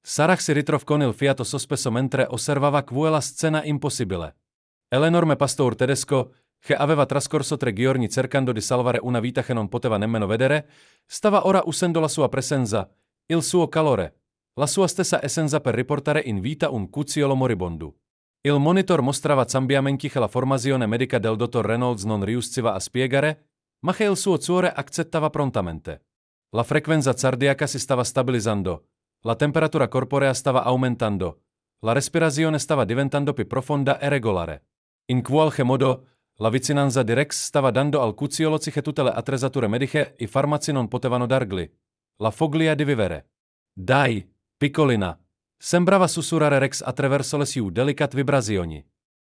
Sarah si ritrovò con il fiato sospeso mentre osservava quella scena impossibile. E l'enorme pastor tedesco, che aveva trascorso 3 giorni cercando di salvare una vita che non poteva nemmeno vedere, stava ora usando la sua presenza, il suo calore, la sua stessa essenza per riportare in vita un cucciolo moribondo. Il monitor mostrava cambiamenti che la formazione medica del dottor Reynolds non riusciva a spiegare, ma che il suo cuore accettava prontamente. La frequenza cardiaca si stava stabilizzando, la temperatura corporea stava aumentando, la respirazione stava diventando più profonda e regolare. In qualche modo, la vicinanza di Rex stava dando al cucciolo che tutte le attrezzature mediche e farmaci non potevano dargli. La foglia di vivere. Dai, piccolina, sembrava sussurrare Rex attraverso le sue delicate vibrazioni.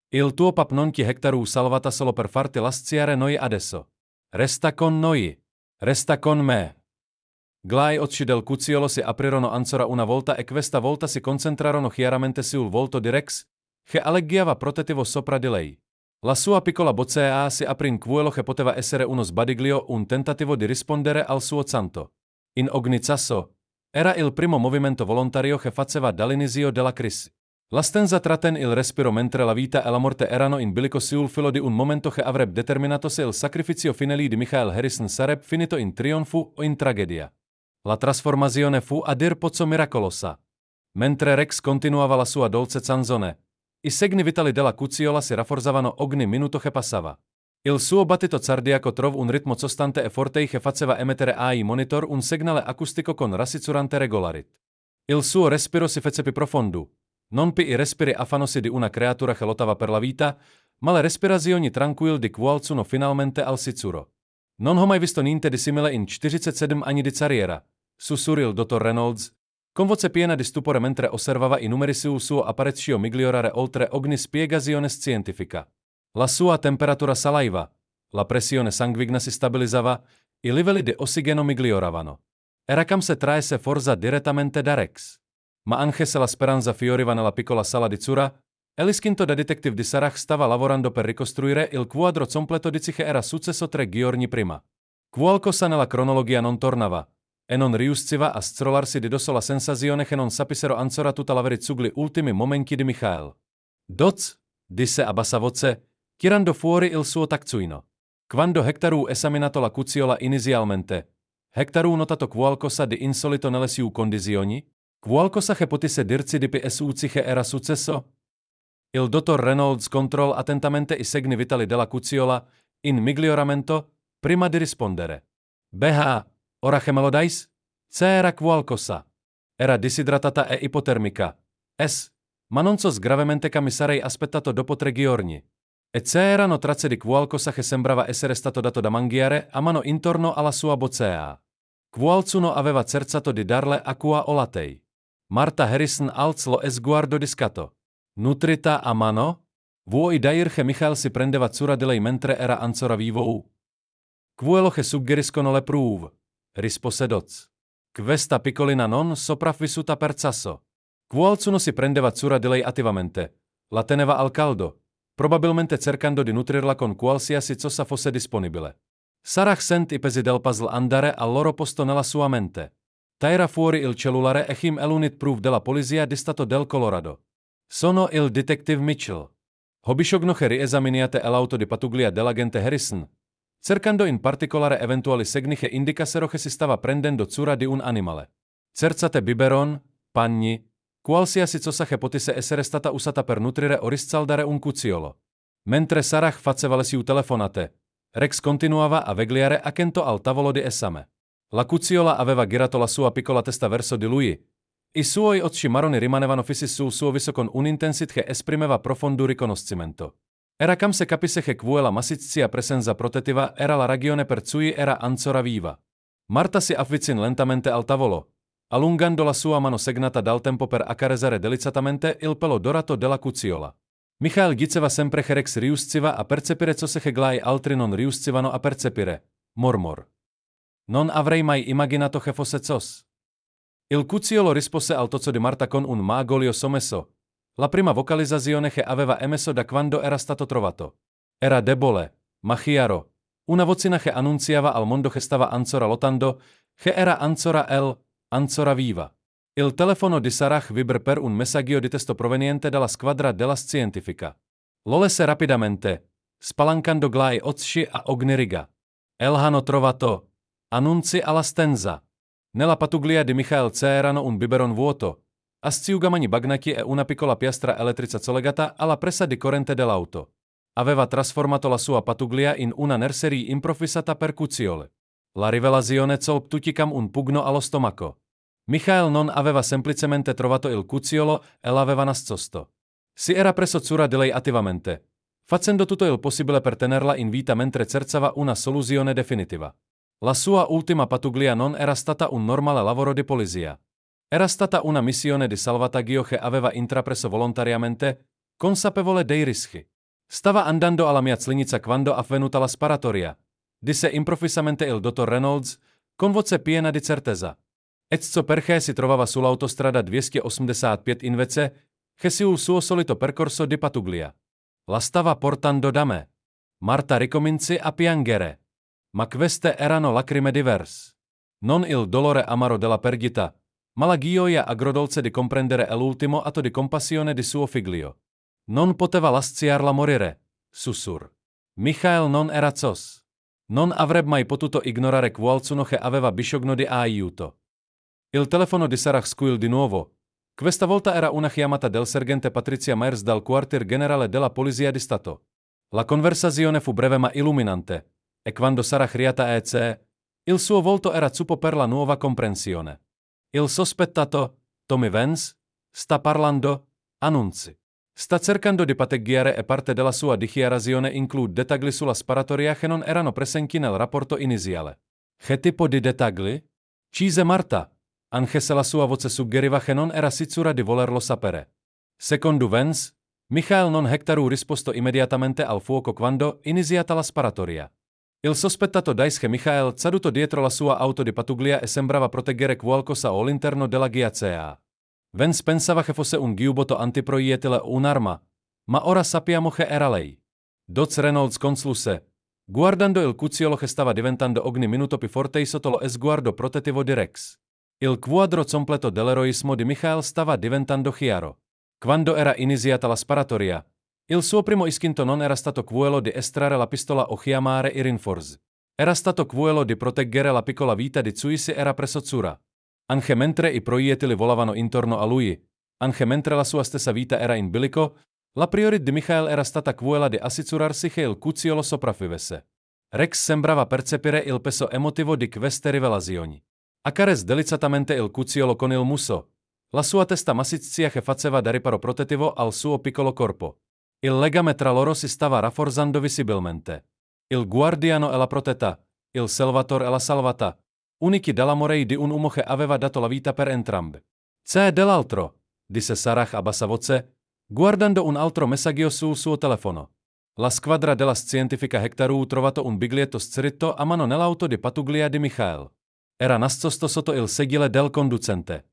Il tuo pap non ti hektarů salvata solo per farti lasciare noi adesso. Resta con noi. Resta con me. Gli occhi del cucciolo si aprirono ancora una volta e questa volta si concentrarono chiaramente sul volto di Rex, che alleggiava protettivo sopra di lei. La sua piccola bocca si aprì in quello che poteva essere uno sbadiglio, un tentativo di rispondere al suo canto. In ogni caso, era il primo movimento volontario che faceva dall'inizio della crisi. La stanza trattenne il respiro mentre la vita e la morte erano in bilico sul filo di un momento che avrebbe determinato se il sacrificio finale di Michael Harrison sarebbe finito in trionfo o in tragedia. La trasformazione fu a dir poco miracolosa. Mentre Rex continuava la sua dolce canzone, i segni vitali della cucciola si rafforzavano ogni minuto che passava. Il suo battito cardiaco trovò un ritmo costante e forte che faceva emettere ai monitor un segnale acustico con rassicurante regolarità. Il suo respiro si fece più profondo, non più i respiri affanosi di una creatura che lottava per la vita, ma le respirazioni tranquille di qualcuno finalmente al sicuro. Non ho mai visto niente di simile in 47 anni di carriera, sussurrò il dottor Reynolds, con voce piena di stupore mentre osservava i numeri sul suo apparecchio migliorare oltre ogni spiegazione scientifica. La sua temperatura saliva, la pressione sanguigna si stabilizzava, i livelli di ossigeno miglioravano. Era come se traesse forza direttamente da Rex. Ma anche se la speranza fioriva nella piccola sala di Zura, l'istinto da detective di Sarah stava lavorando per ricostruire il quadro completo di ciò che era successo 3 giorni prima. Qualcosa nella cronologia non tornava, e non riusciva a strollarsi di dosso la sensazione che non sapessero ancora tutta la verità sugli ultimi momenti di Michael. Doc, disse a bassa voce, tirando fuori il suo taccuino. Quando Hectorù esaminato la cucciola inizialmente, Hectorù notato qualcosa di insolito nelle sue condizioni? Qualcosa che potesse dirci di più che era successo? Il dottor Reynolds controllò attentamente i segni vitali della cucciola, in miglioramento, prima di rispondere. Beh, ora che me lo dais? C'era qualcosa. Era disidratata e ipotermica. Ma non so gravemente che mi sarei aspettato dopo 3 giorni. E c'erano tracce di qualcosa che sembrava essere stato dato da mangiare a mano intorno alla sua boccea. Qualcuno aveva cercato di darle acqua o latte. Marta Harrison alzò lo sguardo di scatto. Nutrita a mano? Vuoi dire che Michael si prendeva cura di lei mentre era ancora vivo? Quuelo che suggeriscono le prove, rispose Doz. Questa piccolina non sopravvissuta per sasso. Qualcuno si prendeva cura di lei attivamente. La teneva al caldo, probabilmente cercando di nutrirla con qualsiasi cosa fosse disponibile. Sarah sent i pesi del puzzle andare al loro posto nella sua mente. Tira fuori il cellulare e him elunit proof della polizia di Stato del Colorado. Sono il detective Mitchell. Hobisognoche riesaminiate l'auto di pattuglia dell'agente Harrison, cercando in particolare eventuali segniche indicassero che si stava prendendo cura di un animale. Cerzate biberon, panni, qualsiasi cosa che potesse essere stata usata per nutrire o riscaldare un cucciolo. Mentre Sarah faceva le sue telefonate, Rex continuava a vegliare accanto al tavolo di esame. La cucciola aveva girato la sua piccola testa verso di lui. I suoi occhi marroni rimanevano fissi sul suo viso con un'intensità che esprimeva profondo riconoscimento. Era come se capisse che quella massiccia presenza protettiva era la ragione per cui era ancora viva. Marta si avvicinò lentamente al tavolo, allungando la sua mano segnata dal tempo per accarezzare delicatamente il pelo dorato della cucciola. Michael diceva sempre che Rex riusciva a percepire ciò che gli altri non riuscivano a percepire. Mormor. Non avrei mai immaginato che fosse cios. Il cucciolo rispose al tozzo di Marta con un magolio sommesso. La prima vocalizzazione che aveva emesso da quando era stato trovato. Era debole, ma chiaro. Una vocina che annunziava al mondo che stava ancora lottando, che era ancora viva. Il telefono di Sarah vibrò per un messaggio di testo proveniente dalla squadra della scientifica. Lo lesse rapidamente, spalancando gli occhi a ogni riga. L'hanno trovato. Annunzi alla stenza. Nella pattuglia di Michael c'erano un biberon vuoto, asciugamani bagnati e una piccola piastra elettrica collegata alla presa di corrente dell'auto. Aveva trasformato la sua pattuglia in una nursery improvvisata per cucciole. La rivelazione colp tuticam un pugno allo stomaco. Michael non aveva semplicemente trovato il cucciolo e l'aveva nascosto. Si era preso cura di lei attivamente, facendo tutto il possibile per tenerla in vita mentre cercava una soluzione definitiva. La sua ultima pattuglia non era stata un normale lavoro di polizia. Era stata una missione di salvataggio che aveva intrapreso volontariamente, consapevole dei rischi. Stava andando alla mia clinica quando avvenuta la sparatoria, disse improvvisamente il dottor Reynolds, con voce piena di certezza. Ecco perché si trovava sull'autostrada 285 invece che sul suo solito percorso di pattuglia. La stava portando da me. Marta ricominciò a piangere. Ma queste erano lacrime diverse. Non il dolore amaro della perdita, ma la gioia agrodolce di comprendere l'ultimo atto di compassione di suo figlio. Non poteva lasciarla morire, sussurrò. Michael non era cios. Non avrebbe mai potuto ignorare qualcuno che aveva bisogno di aiuto. Il telefono di Sarah squillò di nuovo. Questa volta era una chiamata del sergente Patricia Myers dal quartier generale della Polizia di Stato. La conversazione fu breve ma illuminante. E quando Sarah riata il suo volto era zuppo per la nuova comprensione. Il sospettato, Tommy Vance, sta parlando, annunzi. Sta cercando di patteggiare e parte della sua dichiarazione include dettagli sulla sparatoria che non erano presenti nel rapporto iniziale. Che tipo di dettagli? Chiese Marta, anche se la sua voce suggeriva che non era sicura di volerlo sapere. Secondo Vance, Michael non hectaru risposto immediatamente al fuoco quando iniziata la sparatoria. Il sospettato dice che Michael caduto dietro la sua auto di pattuglia e sembrava proteggere qualcosa all'interno della GACA. Vance pensava che fosse un giubbotto antiproiettile o un'arma, ma ora sappiamo che era lei. Doc Reynolds concluse, guardando il cucciolo che stava diventando ogni minuto più forte sotto lo sguardo protettivo di Rex. Il quadro completo dell'eroismo di Michael stava diventando chiaro. Quando era iniziata la sparatoria, il suo primo istinto non era stato quello di estrarre la pistola o chiamare i rinforzi. Era stato quello di proteggere la piccola vita di cui si era preso cura. Anche mentre i proiettili volavano intorno a lui, anche mentre la sua stessa vita era in bilico, la priorità di Michael era stata quella di assicurarsi che il cucciolo sopravvivesse. Rex sembrava percepire il peso emotivo di queste rivelazioni. Accarez delicatamente il cucciolo con il muso, la sua testa massiccia che faceva da riparo protettivo al suo piccolo corpo. Il legame tra loro si stava rafforzando visibilmente. Il guardiano e la protetta, il salvatore e la salvata, unici dell'amore di un uomo che aveva dato la vita per entrambi. C'è dell'altro, disse Sarah a bassa voce, guardando un altro messaggio sul suo telefono. La squadra della scientifica hectarů trovato un biglietto scritto a mano nell'auto di Patuglia di Michael. Era nascosto sotto il sedile del conducente.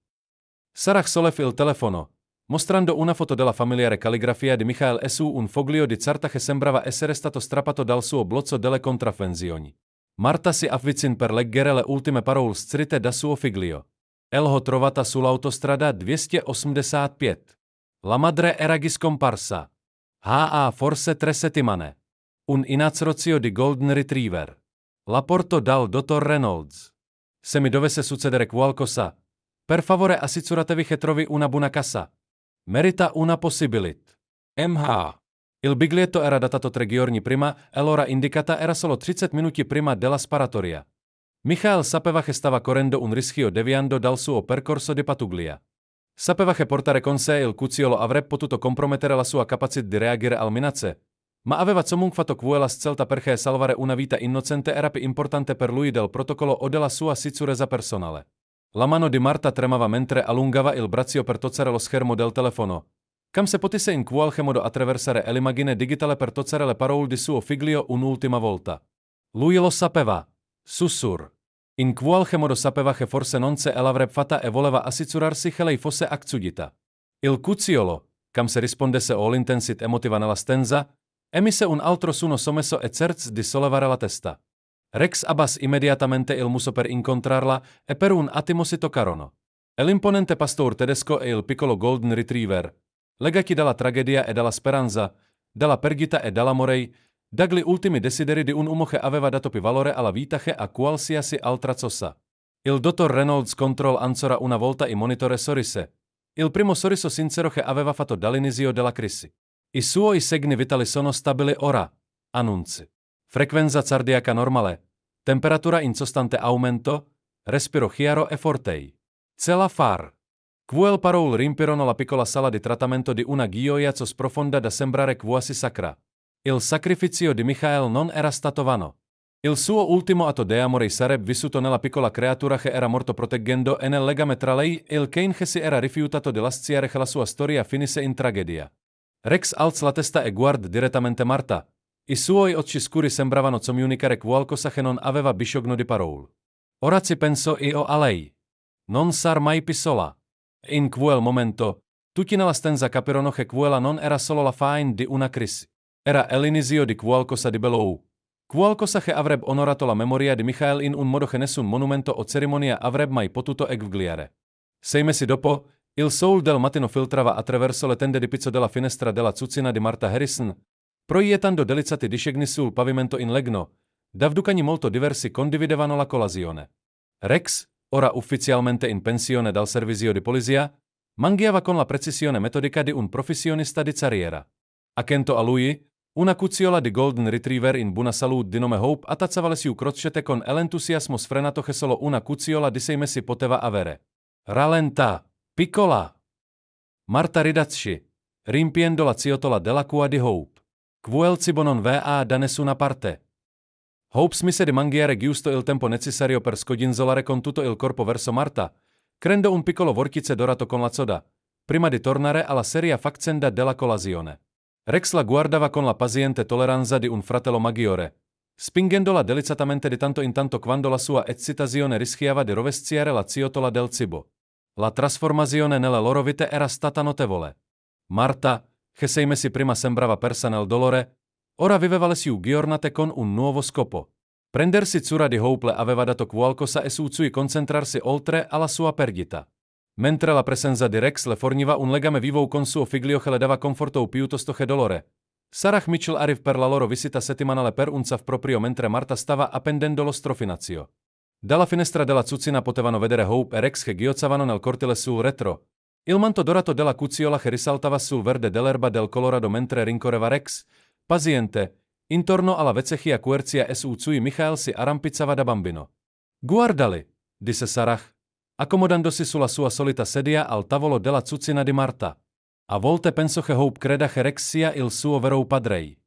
Sarah solev il telefono, mostrando una foto della familiare calligrafia di Michael su un foglio di carta che sembrava essere stato strappato dal suo blocco delle contravvenzioni. Marta si avvicin per leggere le ultime parole scritte da suo figlio. L'ho trovata sull'autostrada 285. La madre era scomparsa. Forse 3 settimane. Un innacroccio di Golden Retriever. La porto dal dottor Reynolds. Se mi dovesse succedere qualcosa, per favore assicuratevi che trovi una buona casa. Merita una possibilità. MH. Il biglietto era datato 3 giorni prima e l'ora indicata era solo 30 minuti prima della sparatoria. Michael sapeva che stava correndo un rischio deviando dal suo percorso di Patuglia. Sapeva che portare con sé il cucciolo avrebbe potuto compromettere la sua capacità di reagire al minacce, ma aveva comunque fatto quella scelta perché salvare una vita innocente era più importante per lui del protocollo o della sua sicurezza personale. La mano di Marta tremava mentre allungava il braccio per toccare lo schermo del telefono, kam se potesse in qualche modo attraversare l'immagine digitale per toccare le parole di suo figlio un'ultima volta. Lui lo sapeva. Sussurr. In qualche modo sapeva che forse non se l'avrebbe fatta e voleva assicurarsi che lei fosse accudita. Il cucciolo, kam se rispondesse all'intensità emotiva nella stanza, emise un altro suono sommesso e cerz di sollevare la testa. Rex Abbas immediatamente il muso per incontrarla e per un attimo si toccarono. L'imponente pastor tedesco e il piccolo Golden Retriever, legati dalla tragedia e dalla speranza, dalla perdita e dall'amore, dagli ultimi desideri di un uomo che aveva dato più valore alla vita che a qualsiasi altra cosa. Il dottor Reynolds control ancora una volta i monitor sorrise, il primo sorriso sincero che aveva fatto dall'inizio della crisi. I suoi segni vitali sono stabili ora, annunzi. Frequenza cardiaca normale, temperatura in costante aumento, respiro chiaro e forte. Ce la far. Quel parole riempirono la piccola sala di trattamento di una gioia così profonda da sembrare quasi sacra. Il sacrificio di Michael non era stato vano. Il suo ultimo atto di amore sarebbe vissuto nella piccola creatura che era morto proteggendo e nel legame tra lei e il Kane che si era rifiutato di lasciare che la sua storia finisse in tragedia. Rex alza la testa e guarda direttamente Marta. I suoi occhi scuri sembravano comunicare qualcosa che non aveva bisogno di parole. Ora ci penso io a lei. Non sar mai più sola. In quel momento, tutti nella stanza capirono che quella non era solo la fine di una crisi. Era l'inizio di qualcosa di bello. Qualcosa che avrebbe onorato la memoria di Michael in un modo che nessun monumento o cerimonia avrebbe mai potuto eguagliare. 6 mesi dopo, il sole del mattino filtrava attraverso le tende di pizzo della finestra della cucina di Marta Harrison, proiettando delicati disegni sul pavimento in legno, da vducani molto diversi condividevano la colazione. Rex, ora ufficialmente in pensione dal servizio di polizia, mangiava con la precisione metodica di un professionista di carriera. Accanto a lui, una cucciola di Golden Retriever in buona salute di nome Hope attaccava le sue crocette con l'entusiasmo sfrenato che solo una cucciola di 6 mesi poteva avere. Rallenta, piccola! Marta ridacci, riempiendo la ciotola dell'acqua di Hope. Quel cibo non va da nessuna parte. Hope smise di mangiare giusto il tempo necessario per scodinzolare con tutto il corpo verso Marta, creando un piccolo vortice dorato con la soda, prima di tornare alla seria faccenda della colazione. Rex la guardava con la paziente tolleranza di un fratello maggiore, spingendola delicatamente di tanto in tanto quando la sua eccitazione rischiava di rovesciare la ciotola del cibo. La trasformazione nelle loro vite era stata notevole. Marta, che 6 mesi prima sembrava persa nel dolore, ora viveva le sue giornate con un nuovo scopo. Prendersi cura di Hope le aveva dato qualcosa e su cui concentrarsi oltre alla sua perdita. Mentre la presenza di Rex le forniva un legame vivo con suo figlio che le dava conforto piuttosto che dolore, Sarah Mitchell arrivò per la loro visita settimanale per un caffè proprio mentre Marta stava appendendo lo strofinazio. Dalla finestra della cucina potevano vedere Hope e Rex che ghiozzavano nel cortile sul retro, il manto dorato della cucciola che risaltava sul verde dell'erba del Colorado mentre rincorreva Rex, paziente, intorno alla vecchia quercia e su cui Michael si arrampizzava da bambino. Guardali, disse Sarah, accomodandosi sulla sua solita sedia al tavolo della cucina di Marta. A volte penso che Hope creda che Rex sia il suo vero padre.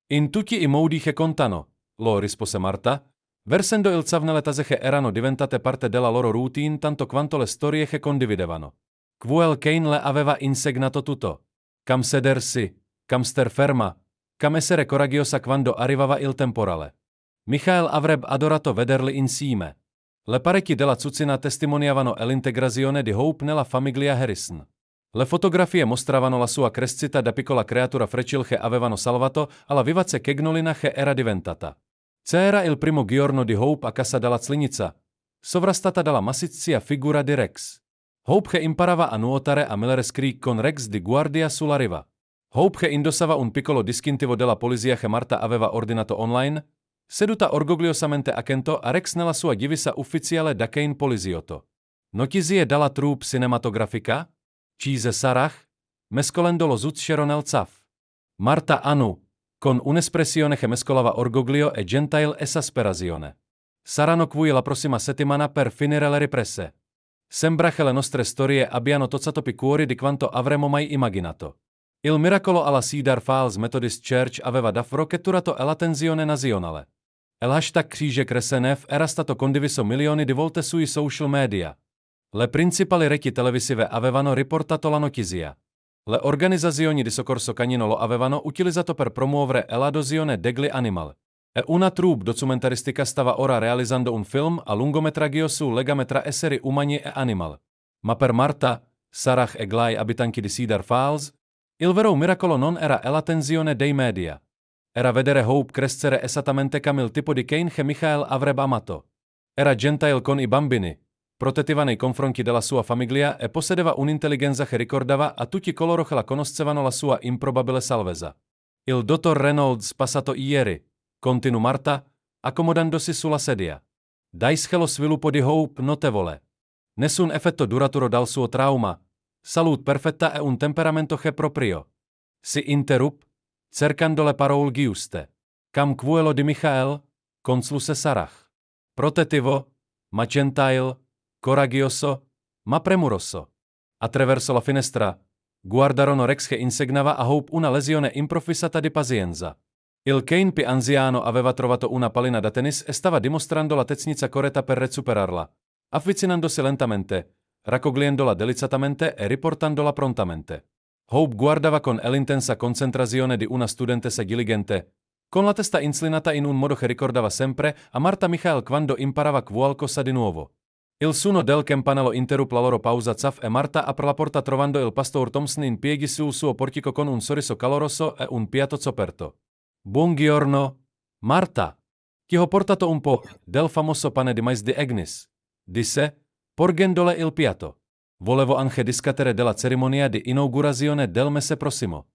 In tutti i modi che contano, lo rispose Marta, versendo il cav nelle tase che erano diventate parte della loro routine tanto quanto le storie che condividevano. Quel Kane le aveva insegnato tutto. Kam sedersi, kam star ferma, Cam essere coraggiosa quando arrivava il temporale. Michael avrebbe adorato vederli insieme. Le parecchi della Zuzzina testimoniavano l'integrazione di Hope nella famiglia Harrison. Le fotografie mostravano la sua crescita da piccola creatura frecil che avevano salvato alla vivace kegnolina che era diventata. C'era il primo giorno di Hope a casa della Zlinica, sovrastata dalla massiccia figura di Rex. Hope che imparava a nuotare a Miller's Creek con Rex di guardia sulla riva. Hope che indossava un piccolo distintivo della polizia che Marta aveva ordinato online, seduta orgogliosamente accanto a Rex nella sua divisa ufficiale da Kane poliziotto. Notizie dalla troupe cinematografica? Cise Sarah, mescolando lo zucchero nel zaf. Marta Anu, con un'espressione che mescolava orgoglio e gentile esasperazione. Saranno qui la prossima settimana per finire le riprese. Sembra che le nostre storie abbiano tozzato più cuori di quanto avremmo mai immaginato. Il miracolo alla Cedar Falls Methodist Church aveva davvero catturato l'attenzione nazionale. Il hashtag Kříže Kresenev era stato condiviso milioni di volte sui social media. Le principali reti televisive avevano riportato la notizia. Le organizzazioni di soccorso canino lo avevano utilizzato per promuovere l'adozione degli animali. E una troupe documentaristica stava ora realizzando un film a lungometraggio sul legame tra esseri umani e animali. Ma per Marta, Sarah e Glay, abitanti di Cedar Falls, il vero miracolo non era l'attenzione dei media. Era vedere Hope crescere esattamente come il tipo di Kane che Michael avrebbe amato. Era gentile con i bambini, protettiva nei confronti della sua famiglia e possedeva un'intelligenza che ricordava a tutti coloro che la conoscevano la sua improbabile salvezza. Il dottor Reynolds passato ieri, continuò Marta, accomodandosi sulla sedia. Dai lo sviluppo di Hope notevole. Nessun effetto duraturo dal suo trauma, salute perfetta e un temperamento che proprio. Si interruppe, cercando le parole giuste. Cam quello di Michael, concluse Sarah. Protettivo, ma gentile, coraggioso, ma premuroso. Attraverso la finestra, guardarono Rex che insegnava a Hope una lesione improvvisata di pazienza. Il Kane più anziano aveva trovato una pallina da tennis e stava dimostrando la tecnica corretta per recuperarla, avvicinandosi lentamente, raccogliendola delicatamente e riportandola prontamente. Hope guardava con l'intensa concentrazione di una studentessa diligente, con la testa inclinata in un modo che ricordava sempre a Marta Michael quando imparava qualcosa di nuovo. Il suono del campanello interruppe la loro pausa zaf e Marta aprì la porta trovando il pastor Thompson in piedi sul suo portico con un sorriso caloroso e un piatto coperto. Buongiorno, Marta. Ti ho portato un po' del famoso pane di mais di Agnes, disse, porgendole il piatto. Volevo anche discutere della cerimonia di inaugurazione del mese prossimo.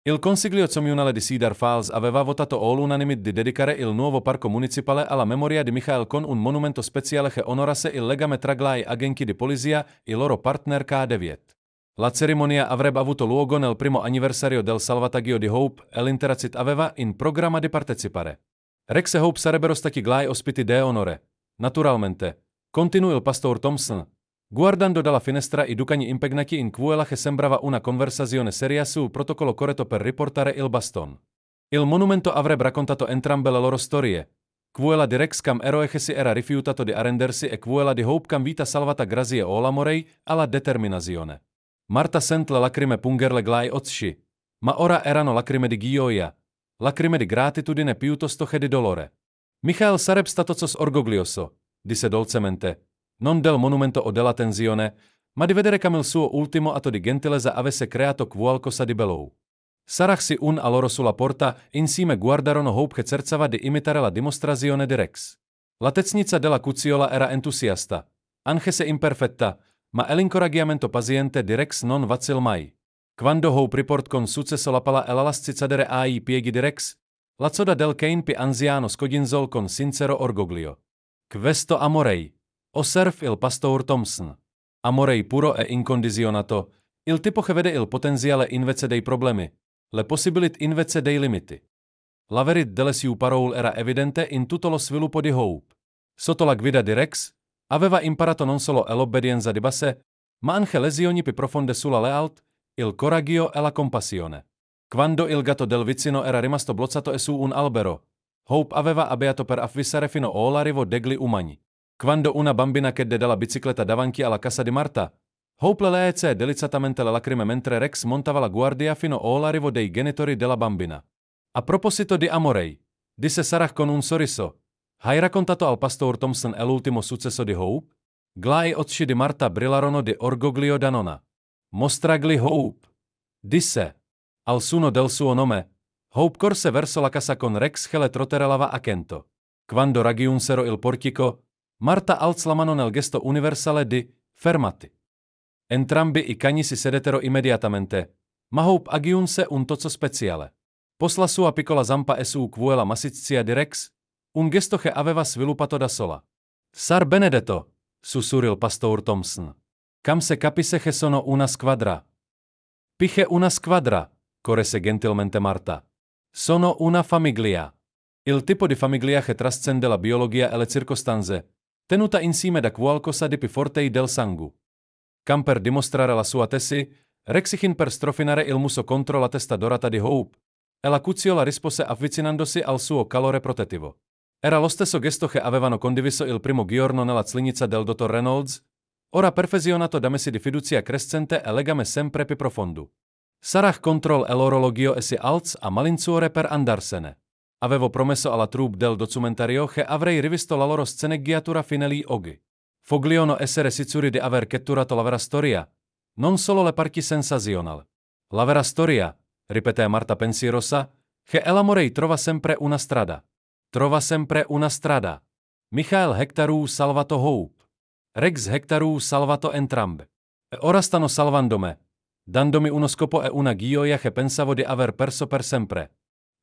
Il Consiglio Comunale di Cedar Falls aveva votato all'unanimità di dedicare il nuovo parco municipale alla memoria di Michael con un monumento speciale che onorasse il legame tra gli agenti di polizia e il loro partner K9. La cerimonia avrebbe avuto luogo nel primo anniversario del salvataggio di Hope e l'intera città aveva in programma di partecipare. Rex e Hope sarebbero stati gli ospiti d'onore. Naturalmente, continuò il pastor Thompson, guardando dalla finestra i ducani impegnati in quella che sembrava una conversazione seria sul protocollo corretto per riportare il bastone. Il monumento avrebbe raccontato entrambe le loro storie. Quella di Rex cam eroe che si era rifiutato di arrendersi e quella di Hope cam vita salvata grazie all'amore alla determinazione. Marta sent le lacrime pungerle gli occhi, ma ora erano lacrime di gioia, lacrime di gratitudine piuttosto che di dolore. Michael sarebbe stato orgoglioso, disse dolcemente, non del monumento o della tensione, ma di vedere come il suo ultimo atto di gentilezza avesse creato qualcosa di bello. Sarah si un a loro sulla porta e insieme guardarono Hope che cercava di imitare la dimostrazione di Rex. La tecnica della cucciola era entusiasta, anche se imperfetta, ma l'incoraggiamento paziente di Rex non vacillò mai. Quando Hope riportò con successo la palla e l'elasticità ai piedi di Rex, la coda del Kane più anziano scodinzò con sincero orgoglio. Questo amorei, osservò il pastor Thompson. Amorei puro e incondizionato, il tipo che vede il potenziale invece dei problemi, le possibilità invece dei limiti. La verità delle sue parole era evidente in tutto lo sviluppo di Hope. Sotto la guida di Rex, aveva imparato non solo l'obbedienza di base, ma anche lezioni più profonde sulla lealtà, il coraggio e la compassione. Quando il gatto del vicino era rimasto bloccato su un albero, Hope aveva abbiato per avvisare fino all'arrivo degli umani. Quando una bambina cadde dalla bicicletta davanti alla casa di Marta, Hope le leesse delicatamente le lacrime mentre Rex montava la guardia fino all'arrivo dei genitori della bambina. A proposito di amorei, disse Sarah con un sorriso. Hai raccontato al pastor Thompson l'ultimo successo di Hope? Glai otsci di Marta brillarono di orgoglio da nonna. Mostragli Hope. Disse. Al suono del suo nome, Hope corse verso la casa con Rex che le trotterellava accanto. Quando raggiunsero il portico, Marta alzò la mano nel gesto universale di fermati. Entrambi i cani si sedettero immediatamente, ma Hope aggiunse un tocco speciale. Post la sua piccola zampa su quella massiccia di Rex, un gesto che aveva sviluppato da sola. Sar Benedetto, sussurrò pastor Thompson. Cam se capisse che sono una squadra. Piche una squadra, corresse gentilmente Marta. Sono una famiglia. Il tipo di famiglia che trascende la biologia e le circostanze, tenuta insieme da qualcosa di più forte del sangue. Cam per dimostrare la sua tesi, Rexichin per strofinare il muso contro la testa dorata di Hope, e la cucciola rispose avvicinandosi al suo calore protettivo. Era lo stesso gesto che avevano condiviso il primo giorno nella zlinica del dottor Reynolds, ora perfezionato da mesi di fiducia crescente e legame sempre più profondo. Sarah control l'orologio e si alz a malincuore per andarsene. Avevo promesso alla troupe del documentario che avrei rivisto la loro sceneggiatura finali oggi. Fogliono essere sicuri di aver catturato la vera storia, non solo le parti sensazionali. La vera storia, ripeté Marta pensierosa, che l'amore trova sempre una strada. Trova sempre una strada. Michael Hectorů salvato Hope. Rex Hectorů salvato entrambe. E ora stanno salvando me, dandomi uno scopo e una gioia che pensavo di aver perso per sempre.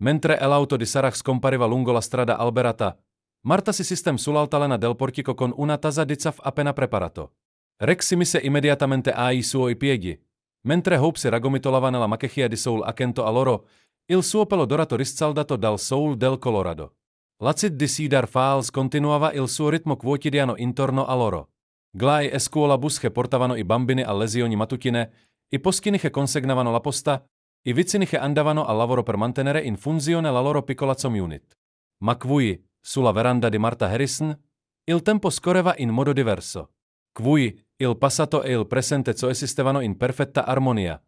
Mentre l'auto di Sarah scompariva lungo la strada alberata, Marta si system sull'altalena del portico con una tazza di caffè appena preparato. Rex si mise immediatamente ai suoi piedi, mentre Hope si raggomitolava nella macchia di Soul accanto a loro, il suo pelo dorato riscaldato dal Soul del Colorado. L'acid di Cedar Falls continuava il suo ritmo quotidiano intorno a loro. Glai e scuolabus che portavano i bambini a lezioni mattutine, i poschini che consegnavano la posta, i vicini che andavano al lavoro per mantenere in funzione la loro piccola community. Ma qui, sulla veranda di Marta Harrison, il tempo scorreva in modo diverso. Qui, il passato e il presente coesistevano in perfetta armonia.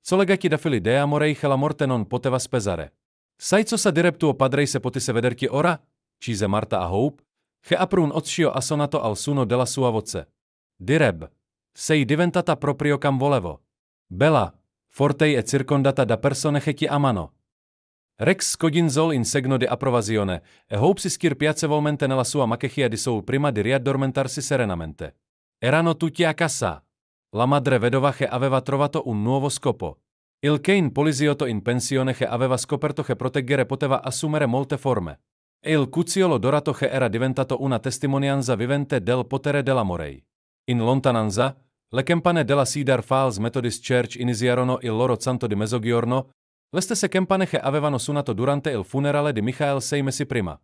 Collegati da fili de amorei che la morte non poteva spesare. Sai cosa direbbe tuo padre se potesse vederti ora? Chiese Marta a Hope, che aprì un occhio assonato al suono della sua voce. Direbbe, sei diventata proprio cam volevo. Bella, forte e circondata da persone che ti amano. Rex scodinzol in segno di approvazione e Hope si schir piacevolmente nella sua macchia di Soul prima di riaddormentarsi serenamente. Erano tutti a casa. La madre vedova che aveva trovato un nuovo scopo. Il Kane poliziotto in pensione che aveva scoperto che proteggere poteva assumere molte forme. E il cucciolo dorato che era diventato una testimonianza vivente del potere dell'amore. In lontananza, le campane della Cedar Falls Methodist Church iniziarono il loro canto di mezzogiorno, le stesse campane che avevano suonato durante il funerale di Michael 6 mesi prima.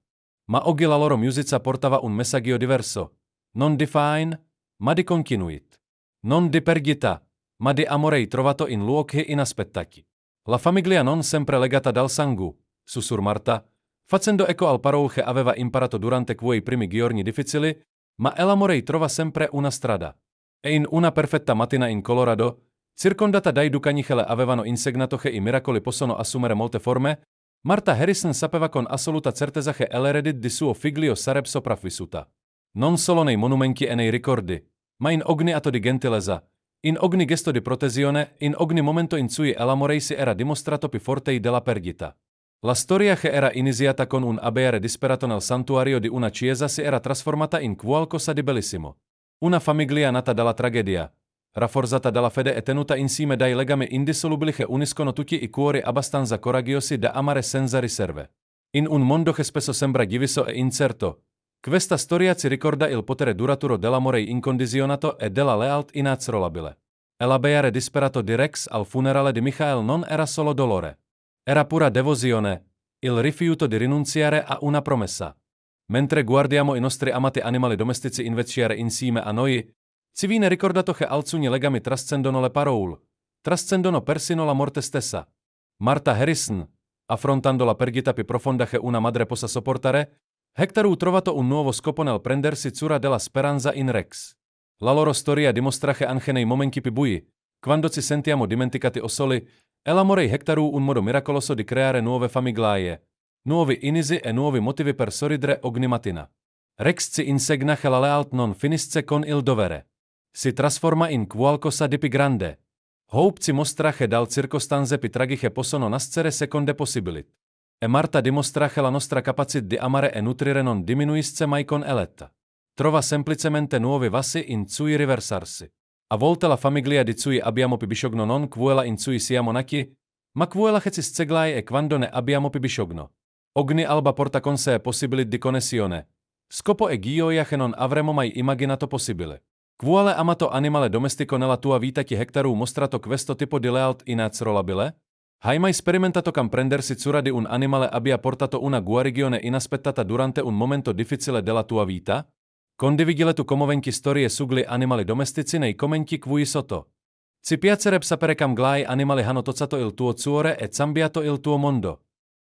Ma oggi la loro musica portava un messaggio diverso, non di fine, ma di continuity. Non di perdita, ma di amore trovato in luoghi inaspettati. La famiglia non sempre legata dal sangue, sussurrò Marta, facendo eco al parole che aveva imparato durante quei primi giorni difficili, ma l'amore trova sempre una strada. E in una perfetta mattina in Colorado, circondata dai ducani che le avevano insegnato che i miracoli possono assumere molte forme, Marta Harrison sapeva con assoluta certezza che l'eredit di suo figlio sarebbe sopravvissuta. Non solo nei monumenti e nei ricordi, ma in ogni atto di gentilezza, in ogni gesto di protezione, in ogni momento in cui l'amore si era dimostrato più forte della perdita. La storia che era iniziata con un abbeare disperato nel santuario di una chiesa si era trasformata in qualcosa di bellissimo. Una famiglia nata dalla tragedia, rafforzata dalla fede e tenuta insieme dai legami indissolubili che uniscono tutti i cuori abbastanza coraggiosi da amare senza riserve. In un mondo che spesso sembra diviso e incerto, questa storia ci ricorda il potere duraturo dell'amore incondizionato e della lealtà inaccrollabile. E l'abbeare disperato di Rex al funerale di Michael non era solo dolore. Era pura devozione, il rifiuto di rinunziare a una promessa. Mentre guardiamo i nostri amati animali domestici invecchiare insieme a noi, ci viene ricordato che alcuni legami trascendono le parole, trascendono persino la morte stessa. Marta Harrison, affrontando la perdita più profonda che una madre possa sopportare, Hectorů trovato un nuovo scopo nel prendersi cura della speranza in Rex. La loro storia dimostra che anche nei momenti più bui, quando ci sentiamo dimenticati o soli, Elamorei hectaru un modo miracoloso di creare nuove famiglie, nuovi inisi e nuovi motivi per sorridere ogni mattina. Rex si insegna che l'alealt non finisce con il dovere. Si trasforma in qualcosa di più grande. Hope ci mostra che dal circostanze più tragiche possono nascere seconde possibilità. E Marta dimostra che la nostra capacità di amare e nutrire non diminuisce mai con eletta. Trova semplicemente nuovi vasi in cui riversarsi. A volte la famiglia di cui abbiamo più bisogno non quella in cui siamo nati, ma quella che ci sceglai e quando ne abbiamo più bisogno. Ogni alba porta con sé possibilità di connessione. Scopo e gioia che non avremmo mai immaginato possibile. Quale amato animale domestico nella tua vita chi hectaru mostrato questo tipo di lealtà inaccettabile? Hai mai sperimentato comprendersi cura di un animale abbia portato una guarigione inaspettata durante un momento difficile della tua vita? Condividi le tue commoventi storie sugli animali domestici nei commenti qui sotto. Ci piacerebbe sapere come gli animali hanno toccato il tuo cuore e cambiato il tuo mondo.